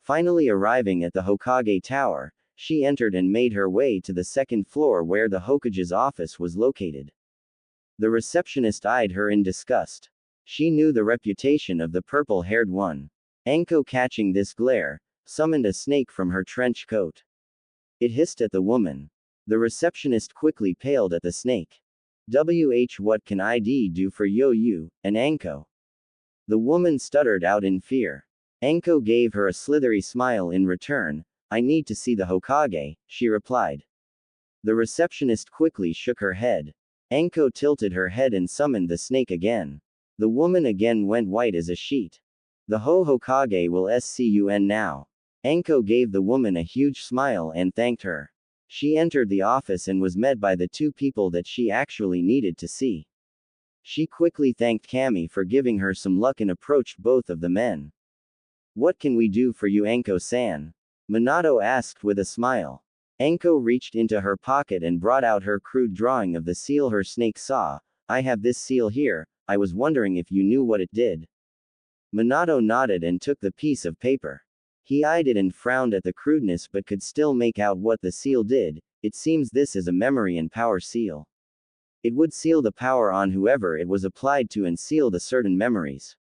Finally arriving at the Hokage tower, she entered and made her way to the second floor where the Hokage's office was located. The receptionist eyed her in disgust. She knew the reputation of the purple-haired one. Anko, catching this glare, summoned a snake from her trench coat. It hissed at the woman. The receptionist quickly paled at the snake. What can I do for you, and Anko? The woman stuttered out in fear. Anko gave her a slithery smile in return. I need to see the Hokage, she replied. The receptionist quickly shook her head. Anko tilted her head and summoned the snake again. The woman again went white as a sheet. The Hokage will scun now. Anko gave the woman a huge smile and thanked her. She entered the office and was met by the two people that she actually needed to see. She quickly thanked Kami for giving her some luck and approached both of the men. What can we do for you, Anko-san? Minato asked with a smile. Anko reached into her pocket and brought out her crude drawing of the seal her snake saw. I have this seal here, I was wondering if you knew what it did. Minato nodded and took the piece of paper. He eyed it and frowned at the crudeness but could still make out what the seal did. It seems this is a memory and power seal. It would seal the power on whoever it was applied to and seal the certain memories.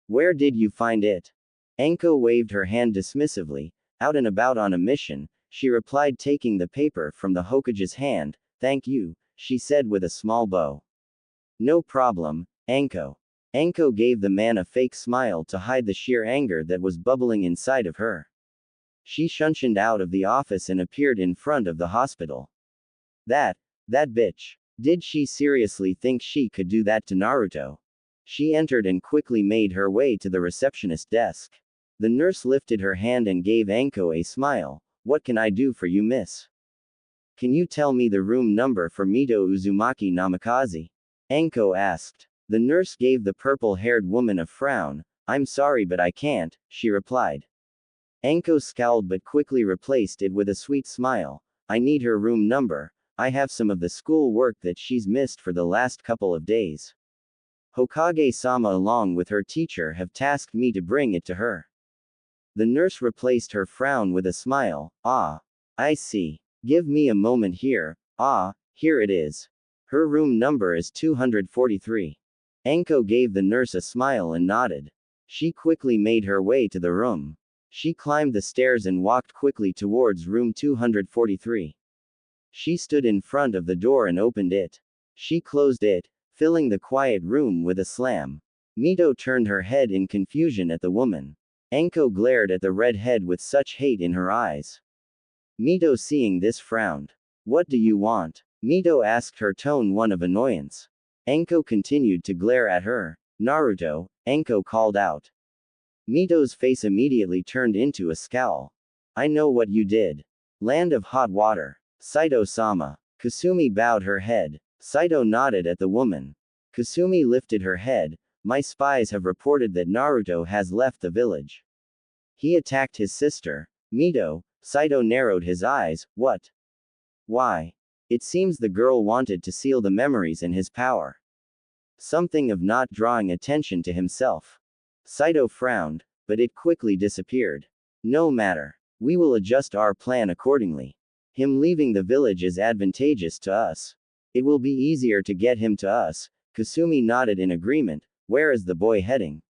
Where did you find it? Anko waved her hand dismissively. Out and about on a mission, she replied, taking the paper from the Hokage's hand. Thank you, she said with a small bow. No problem, Anko. Anko gave the man a fake smile to hide the sheer anger that was bubbling inside of her. She shunshined out of the office and appeared in front of the hospital. That bitch. Did she seriously think she could do that to Naruto? She entered and quickly made her way to the receptionist desk. The nurse lifted her hand and gave Anko a smile. What can I do for you, miss? Can you tell me the room number for Mito Uzumaki Namikaze? Anko asked. The nurse gave the purple-haired woman a frown. I'm sorry but I can't, she replied. Anko scowled but quickly replaced it with a sweet smile. I need her room number. I have some of the school work that she's missed for the last couple of days. Hokage-sama along with her teacher have tasked me to bring it to her. The nurse replaced her frown with a smile. Ah. I see. Give me a moment here. Ah, here it is. Her room number is 243. Anko gave the nurse a smile and nodded. She quickly made her way to the room. She climbed the stairs and walked quickly towards room 243. She stood in front of the door and opened it. She closed it, filling the quiet room with a slam. Mito turned her head in confusion at the woman. Anko glared at the red head with such hate in her eyes. Mito seeing this frowned. What do you want? Mito asked, her tone one of annoyance. Anko continued to glare at her. Naruto, Anko called out. Mito's face immediately turned into a scowl. I know what you did. Land of hot water. Saito-sama. Kasumi bowed her head. Saito nodded at the woman. Kasumi lifted her head. My spies have reported that Naruto has left the village. He attacked his sister. Mito. Saito narrowed his eyes. What? Why? It seems the girl wanted to seal the memories in his power. Something of not drawing attention to himself. Saito frowned, but it quickly disappeared. No matter. We will adjust our plan accordingly. Him leaving the village is advantageous to us. It will be easier to get him to us. Kasumi nodded in agreement. Where is the boy heading?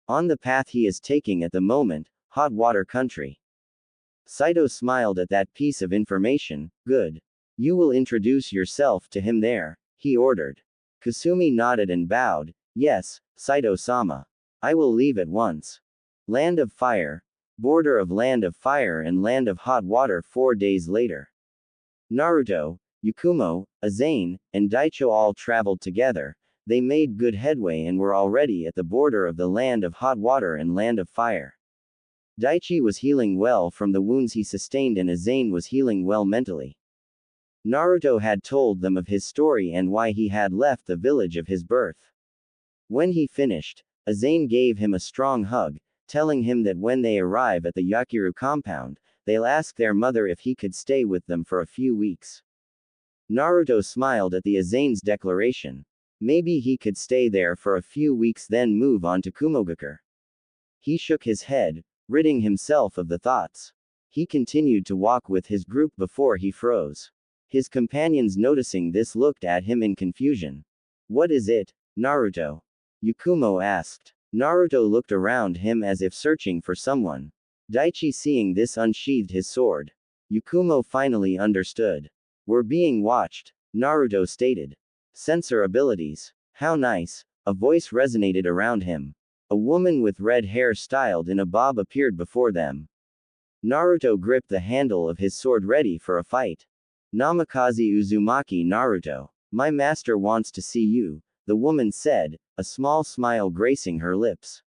On the path he is taking at the moment, hot water country. Saito smiled at that piece of information. Good. You will introduce yourself to him there, he ordered. Kasumi nodded and bowed. Yes, Saito-sama. I will leave at once. Land of Fire. Border of Land of Fire and Land of Hot Water 4 days later. Naruto, Yakumo, Azane, and Daicho all traveled together. They made good headway and were already at the border of the Land of Hot Water and Land of Fire. Daichi was healing well from the wounds he sustained and Azane was healing well mentally. Naruto had told them of his story and why he had left the village of his birth. When he finished, Azane gave him a strong hug, telling him that when they arrive at the Yakiru compound, they'll ask their mother if he could stay with them for a few weeks. Naruto smiled at the Azane's declaration. Maybe he could stay there for a few weeks then move on to Kumogakure. He shook his head, ridding himself of the thoughts. He continued to walk with his group before he froze. His companions noticing this looked at him in confusion. What is it, Naruto? Yakumo asked. Naruto looked around him as if searching for someone. Daichi seeing this unsheathed his sword. Yakumo finally understood. We're being watched, Naruto stated. Sensor abilities. How nice. A voice resonated around him. A woman with red hair styled in a bob appeared before them. Naruto gripped the handle of his sword ready for a fight. Namikaze Uzumaki Naruto. My master wants to see you, the woman said, a small smile gracing her lips.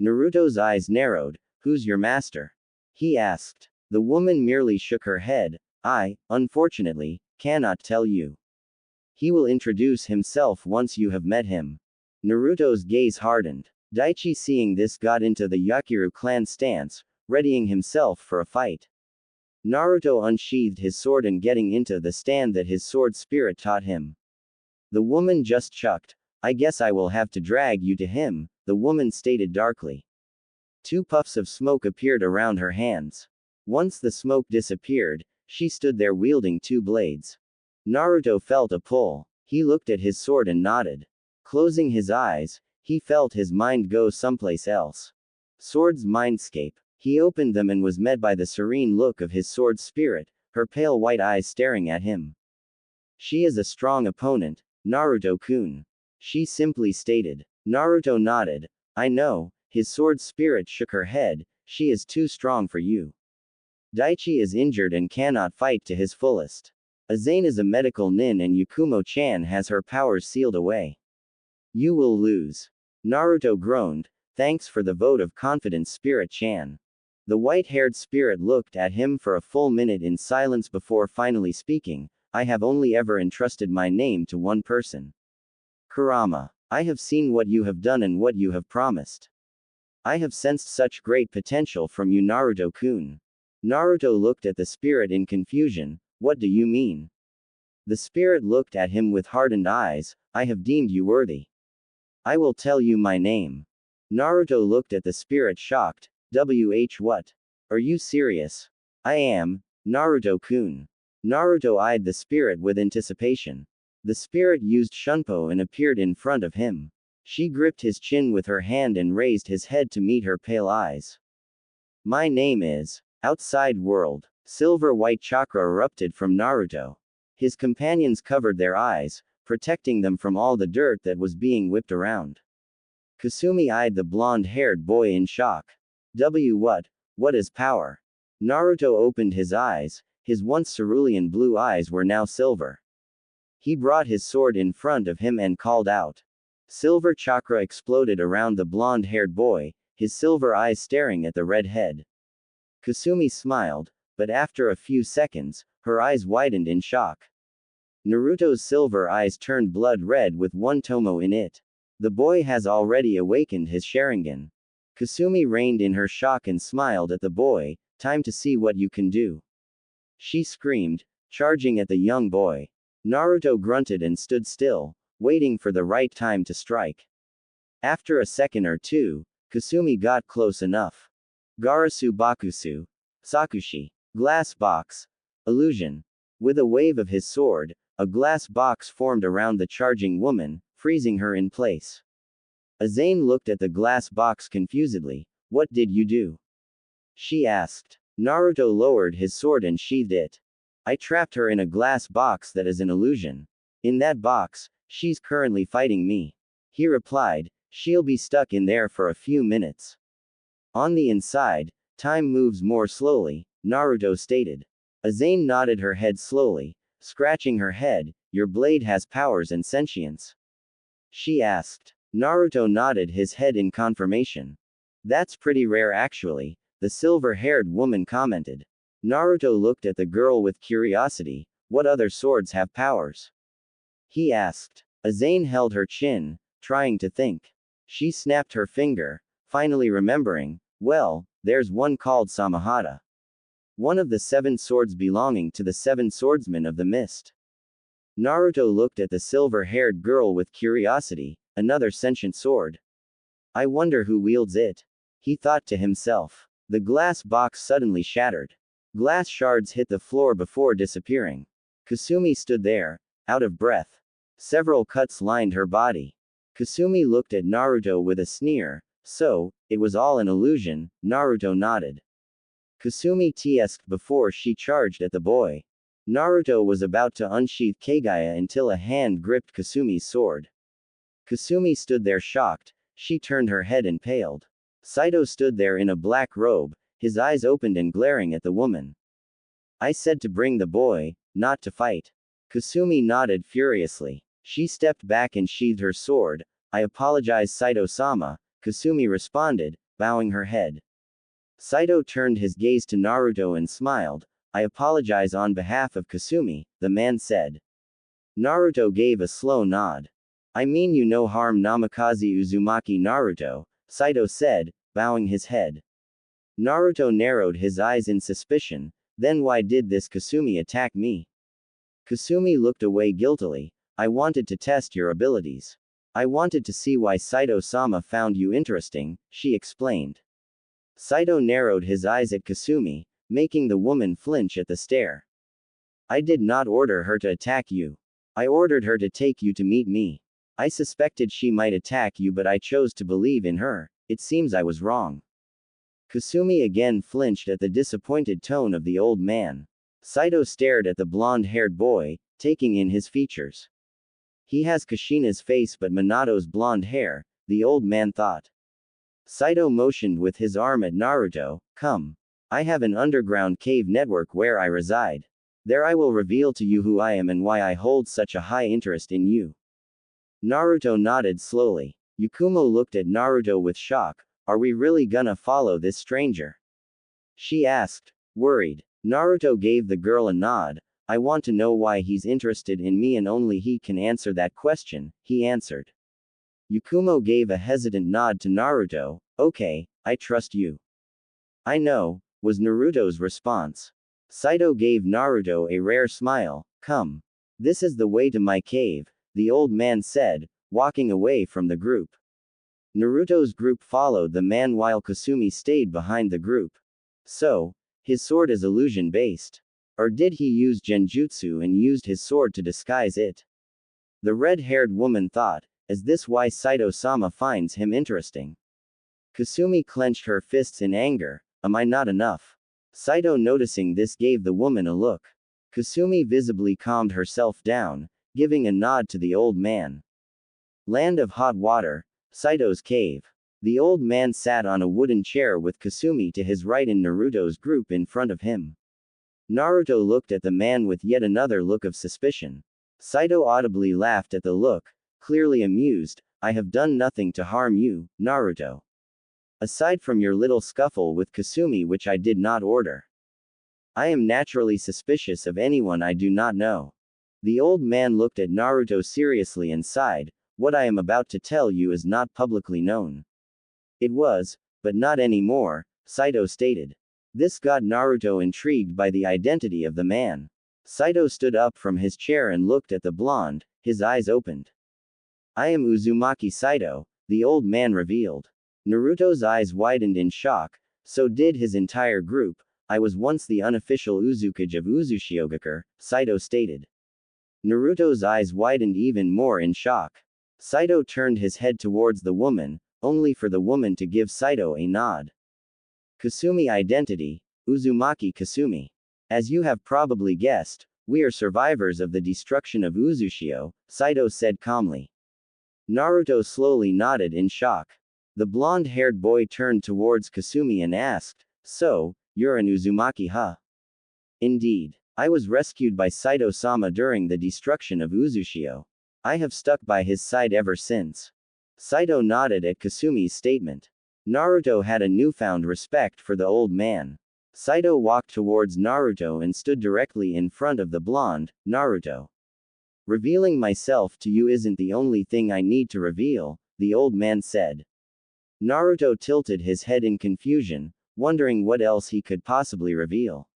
Naruto's eyes narrowed. Who's your master? He asked. The woman merely shook her head. I, unfortunately, cannot tell you. He will introduce himself once you have met him. Naruto's gaze hardened. Daichi seeing this got into the Yakiru clan stance, readying himself for a fight. Naruto unsheathed his sword and getting into the stand that his sword spirit taught him. The woman just chucked. I guess I will have to drag you to him, the woman stated darkly. 2 puffs of smoke appeared around her hands. Once the smoke disappeared, she stood there wielding 2 blades. Naruto felt a pull. He looked at his sword and nodded. Closing his eyes, he felt his mind go someplace else. Sword's mindscape. He opened them and was met by the serene look of his sword spirit, her pale white eyes staring at him. She is a strong opponent, Naruto-kun. She simply stated. Naruto nodded. I know, his sword spirit shook her head, she is too strong for you. Daichi is injured and cannot fight to his fullest. Azane is a medical nin and Yakumo-chan has her powers sealed away. You will lose. Naruto groaned. Thanks for the vote of confidence, Spirit-chan. The white-haired spirit looked at him for a full minute in silence before finally speaking. I have only ever entrusted my name to one person. Kurama. I have seen what you have done and what you have promised. I have sensed such great potential from you, Naruto-kun. Naruto looked at the spirit in confusion. What do you mean? The spirit looked at him with hardened eyes. I have deemed you worthy. I will tell you my name. Naruto looked at the spirit shocked. What? Are you serious? I am, Naruto-kun. Naruto eyed the spirit with anticipation. The spirit used Shunpo and appeared in front of him. She gripped his chin with her hand and raised his head to meet her pale eyes. My name is. Outside world. Silver-white chakra erupted from Naruto. His companions covered their eyes, protecting them from all the dirt that was being whipped around. Kasumi eyed the blonde-haired boy in shock. What is power? Naruto opened his eyes. His once cerulean blue eyes were now silver. He brought his sword in front of him and called out. Silver chakra exploded around the blonde-haired boy, his silver eyes staring at the red head. Kasumi smiled, but after a few seconds, her eyes widened in shock. Naruto's silver eyes turned blood red with one tomo in it. The boy has already awakened his Sharingan. Kasumi reined in her shock and smiled at the boy. Time to see what you can do. She screamed, charging at the young boy. Naruto grunted and stood still, waiting for the right time to strike. After a second or two, Kasumi got close enough. Garasu Bakusu. Sakushi. Glass box. Illusion. With a wave of his sword, a glass box formed around the charging woman, freezing her in place. Azane looked at the glass box confusedly. What did you do? She asked. Naruto lowered his sword and sheathed it. I trapped her in a glass box that is an illusion. In that box, she's currently fighting me. He replied. She'll be stuck in there for a few minutes. On the inside, time moves more slowly, Naruto stated. Azane nodded her head slowly, scratching her head. Your blade has powers and sentience? She asked. Naruto nodded his head in confirmation. That's pretty rare actually, the silver-haired woman commented. Naruto looked at the girl with curiosity. What other swords have powers? He asked. Azane held her chin, trying to think. She snapped her finger, finally remembering. Well, there's one called Samahata. One of the 7 swords belonging to the 7 swordsmen of the mist. Naruto looked at the silver-haired girl with curiosity. Another sentient sword. I wonder who wields it. He thought to himself. The glass box suddenly shattered. Glass shards hit the floor before disappearing. Kasumi stood there, out of breath. Several cuts lined her body. Kasumi looked at Naruto with a sneer. So, it was all an illusion, Naruto nodded. Kasumi asked before she charged at the boy. Naruto was about to unsheath Kagaya until a hand gripped Kasumi's sword. Kasumi stood there shocked. She turned her head and paled. Saito stood there in a black robe, his eyes opened and glaring at the woman. I said to bring the boy, not to fight. Kasumi nodded furiously. She stepped back and sheathed her sword. I apologize, Saito-sama, Kasumi responded, bowing her head. Saito turned his gaze to Naruto and smiled. I apologize on behalf of Kasumi, the man said. Naruto gave a slow nod. I mean you no harm Namikaze Uzumaki Naruto, Saito said, bowing his head. Naruto narrowed his eyes in suspicion. Then why did this Kasumi attack me? Kasumi looked away guiltily. I wanted to test your abilities. I wanted to see why Saito-sama found you interesting, she explained. Saito narrowed his eyes at Kasumi, making the woman flinch at the stare. I did not order her to attack you. I ordered her to take you to meet me. I suspected she might attack you, but I chose to believe in her. It seems I was wrong. Kasumi again flinched at the disappointed tone of the old man. Saito stared at the blonde-haired boy, taking in his features. He has Kushina's face but Minato's blonde hair, the old man thought. Saito motioned with his arm at Naruto. Come. I have an underground cave network where I reside. There I will reveal to you who I am and why I hold such a high interest in you. Naruto nodded slowly. Yukumo looked at Naruto with shock. Are we really gonna follow this stranger? She asked, worried. Naruto gave the girl a nod. I want to know why he's interested in me and only he can answer that question, he answered. Yukumo gave a hesitant nod to Naruto. Okay, I trust you. I know, was Naruto's response. Saito gave Naruto a rare smile. Come. This is the way to my cave, the old man said, walking away from the group. Naruto's group followed the man while Kasumi stayed behind the group. So, his sword is illusion-based. Or did he use genjutsu and used his sword to disguise it? The red-haired woman thought, is this why Saito-sama finds him interesting? Kasumi clenched her fists in anger. Am I not enough? Saito noticing this gave the woman a look. Kasumi visibly calmed herself down, giving a nod to the old man. Land of hot water, Saito's cave. The old man sat on a wooden chair with Kasumi to his right and Naruto's group in front of him. Naruto looked at the man with yet another look of suspicion. Saito audibly laughed at the look, clearly amused. I have done nothing to harm you, Naruto. Aside from your little scuffle with Kasumi which I did not order. I am naturally suspicious of anyone I do not know. The old man looked at Naruto seriously and sighed. What I am about to tell you is not publicly known. It was, but not anymore, Saito stated. This got Naruto intrigued by the identity of the man. Saito stood up from his chair and looked at the blonde, his eyes opened. I am Uzumaki Saito, the old man revealed. Naruto's eyes widened in shock, so did his entire group. I was once the unofficial Uzukage of Uzushiogakure, Saito stated. Naruto's eyes widened even more in shock. Saito turned his head towards the woman, only for the woman to give Saito a nod. Kasumi identity, Uzumaki Kasumi. As you have probably guessed, we are survivors of the destruction of Uzushio, Saito said calmly. Naruto slowly nodded in shock. The blonde-haired boy turned towards Kasumi and asked, so, you're an Uzumaki huh? Indeed. I was rescued by Saito-sama during the destruction of Uzushio. I have stuck by his side ever since. Saito nodded at Kasumi's statement. Naruto had a newfound respect for the old man. Saito walked towards Naruto and stood directly in front of the blonde, Naruto. Revealing myself to you isn't the only thing I need to reveal, the old man said. Naruto tilted his head in confusion, wondering what else he could possibly reveal.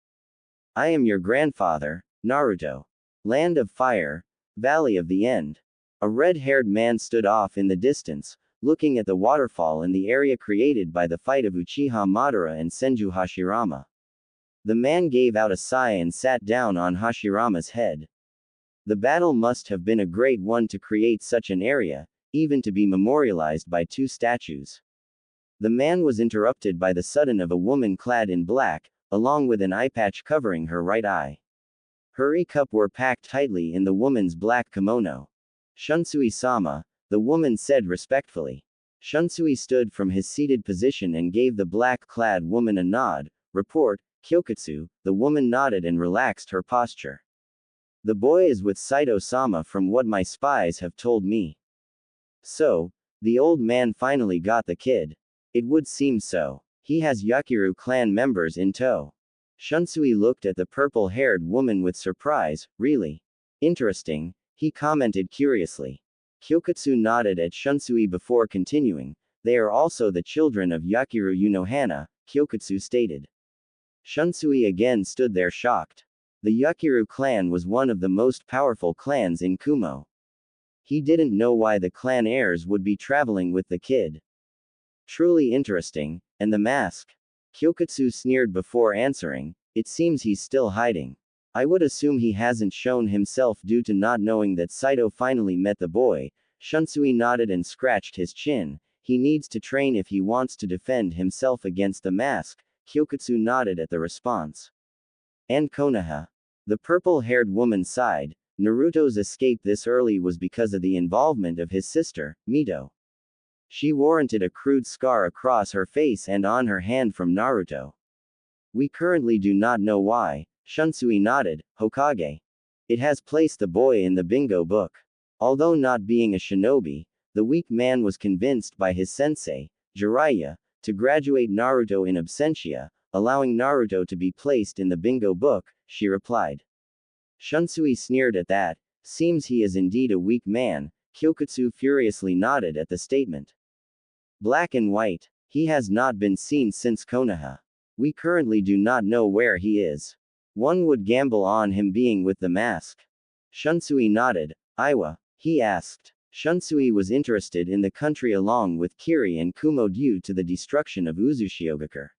I am your grandfather, Naruto. Land of Fire, Valley of the End. A red-haired man stood off in the distance, looking at the waterfall in the area created by the fight of Uchiha Madara and Senju Hashirama. The man gave out a sigh and sat down on Hashirama's head. The battle must have been a great one to create such an area, even to be memorialized by two statues. The man was interrupted by the sudden of a woman clad in black, along with an eye patch covering her right eye. Her e-cup were packed tightly in the woman's black kimono. Shunsui-sama, the woman said respectfully. Shunsui stood from his seated position and gave the black-clad woman a nod. Report, Kyokutsu, the woman nodded and relaxed her posture. The boy is with Saito-sama from what my spies have told me. So, the old man finally got the kid. It would seem so. He has Yakiru clan members in tow. Shunsui looked at the purple-haired woman with surprise. Really? Interesting, he commented curiously. Kyokutsu nodded at Shunsui before continuing. They are also the children of Yakiru Unohana, Kyokutsu stated. Shunsui again stood there shocked. The Yakiru clan was one of the most powerful clans in Kumo. He didn't know why the clan heirs would be traveling with the kid. Truly interesting, and the mask? Kyokutsu sneered before answering, it seems he's still hiding. I would assume he hasn't shown himself due to not knowing that Saito finally met the boy. Shunsui nodded and scratched his chin. He needs to train if he wants to defend himself against the mask. Kyokutsu nodded at the response. And Konoha. The purple-haired woman sighed. Naruto's escape this early was because of the involvement of his sister, Mito. She warranted a crude scar across her face and on her hand from Naruto. We currently do not know why. Shunsui nodded. Hokage. It has placed the boy in the bingo book. Although not being a shinobi, the weak man was convinced by his sensei, Jiraiya, to graduate Naruto in absentia, allowing Naruto to be placed in the bingo book, she replied. Shunsui sneered at that. Seems he is indeed a weak man. Kyokutsu furiously nodded at the statement. Black and white. He has not been seen since Konoha. We currently do not know where he is. One would gamble on him being with the mask. Shunsui nodded. Iwa, he asked. Shunsui was interested in the country along with Kiri and Kumo due to the destruction of Uzushiogakure.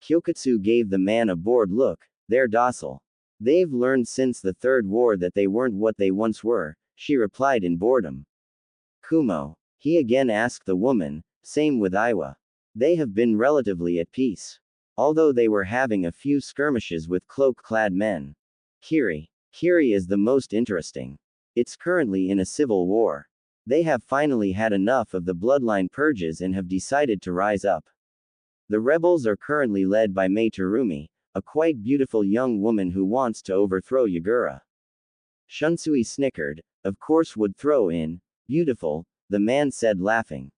Kyokutsu gave the man a bored look. They're docile. They've learned since the Third War that they weren't what they once were, she replied in boredom. Kumo, he again asked the woman, same with Iwa. They have been relatively at peace. Although they were having a few skirmishes with cloak-clad men. Kiri is the most interesting. It's currently in a civil war. They have finally had enough of the bloodline purges and have decided to rise up. The rebels are currently led by Mei Terumi, a quite beautiful young woman who wants to overthrow Yagura. Shunsui snickered, of course would throw in, beautiful, the man said laughing.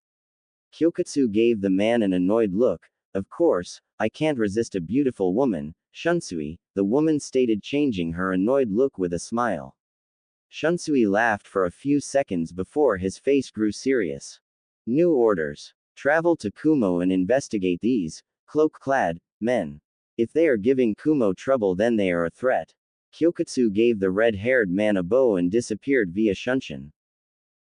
Kyokutsu gave the man an annoyed look, of course, I can't resist a beautiful woman, Shunsui, the woman stated changing her annoyed look with a smile. Shunsui laughed for a few seconds before his face grew serious. New orders. Travel to Kumo and investigate these, cloak-clad, men. If they are giving Kumo trouble then they are a threat. Kyokutsu gave the red-haired man a bow and disappeared via Shunshin.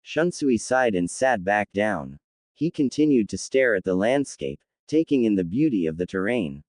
Shunsui sighed and sat back down. He continued to stare at the landscape, taking in the beauty of the terrain.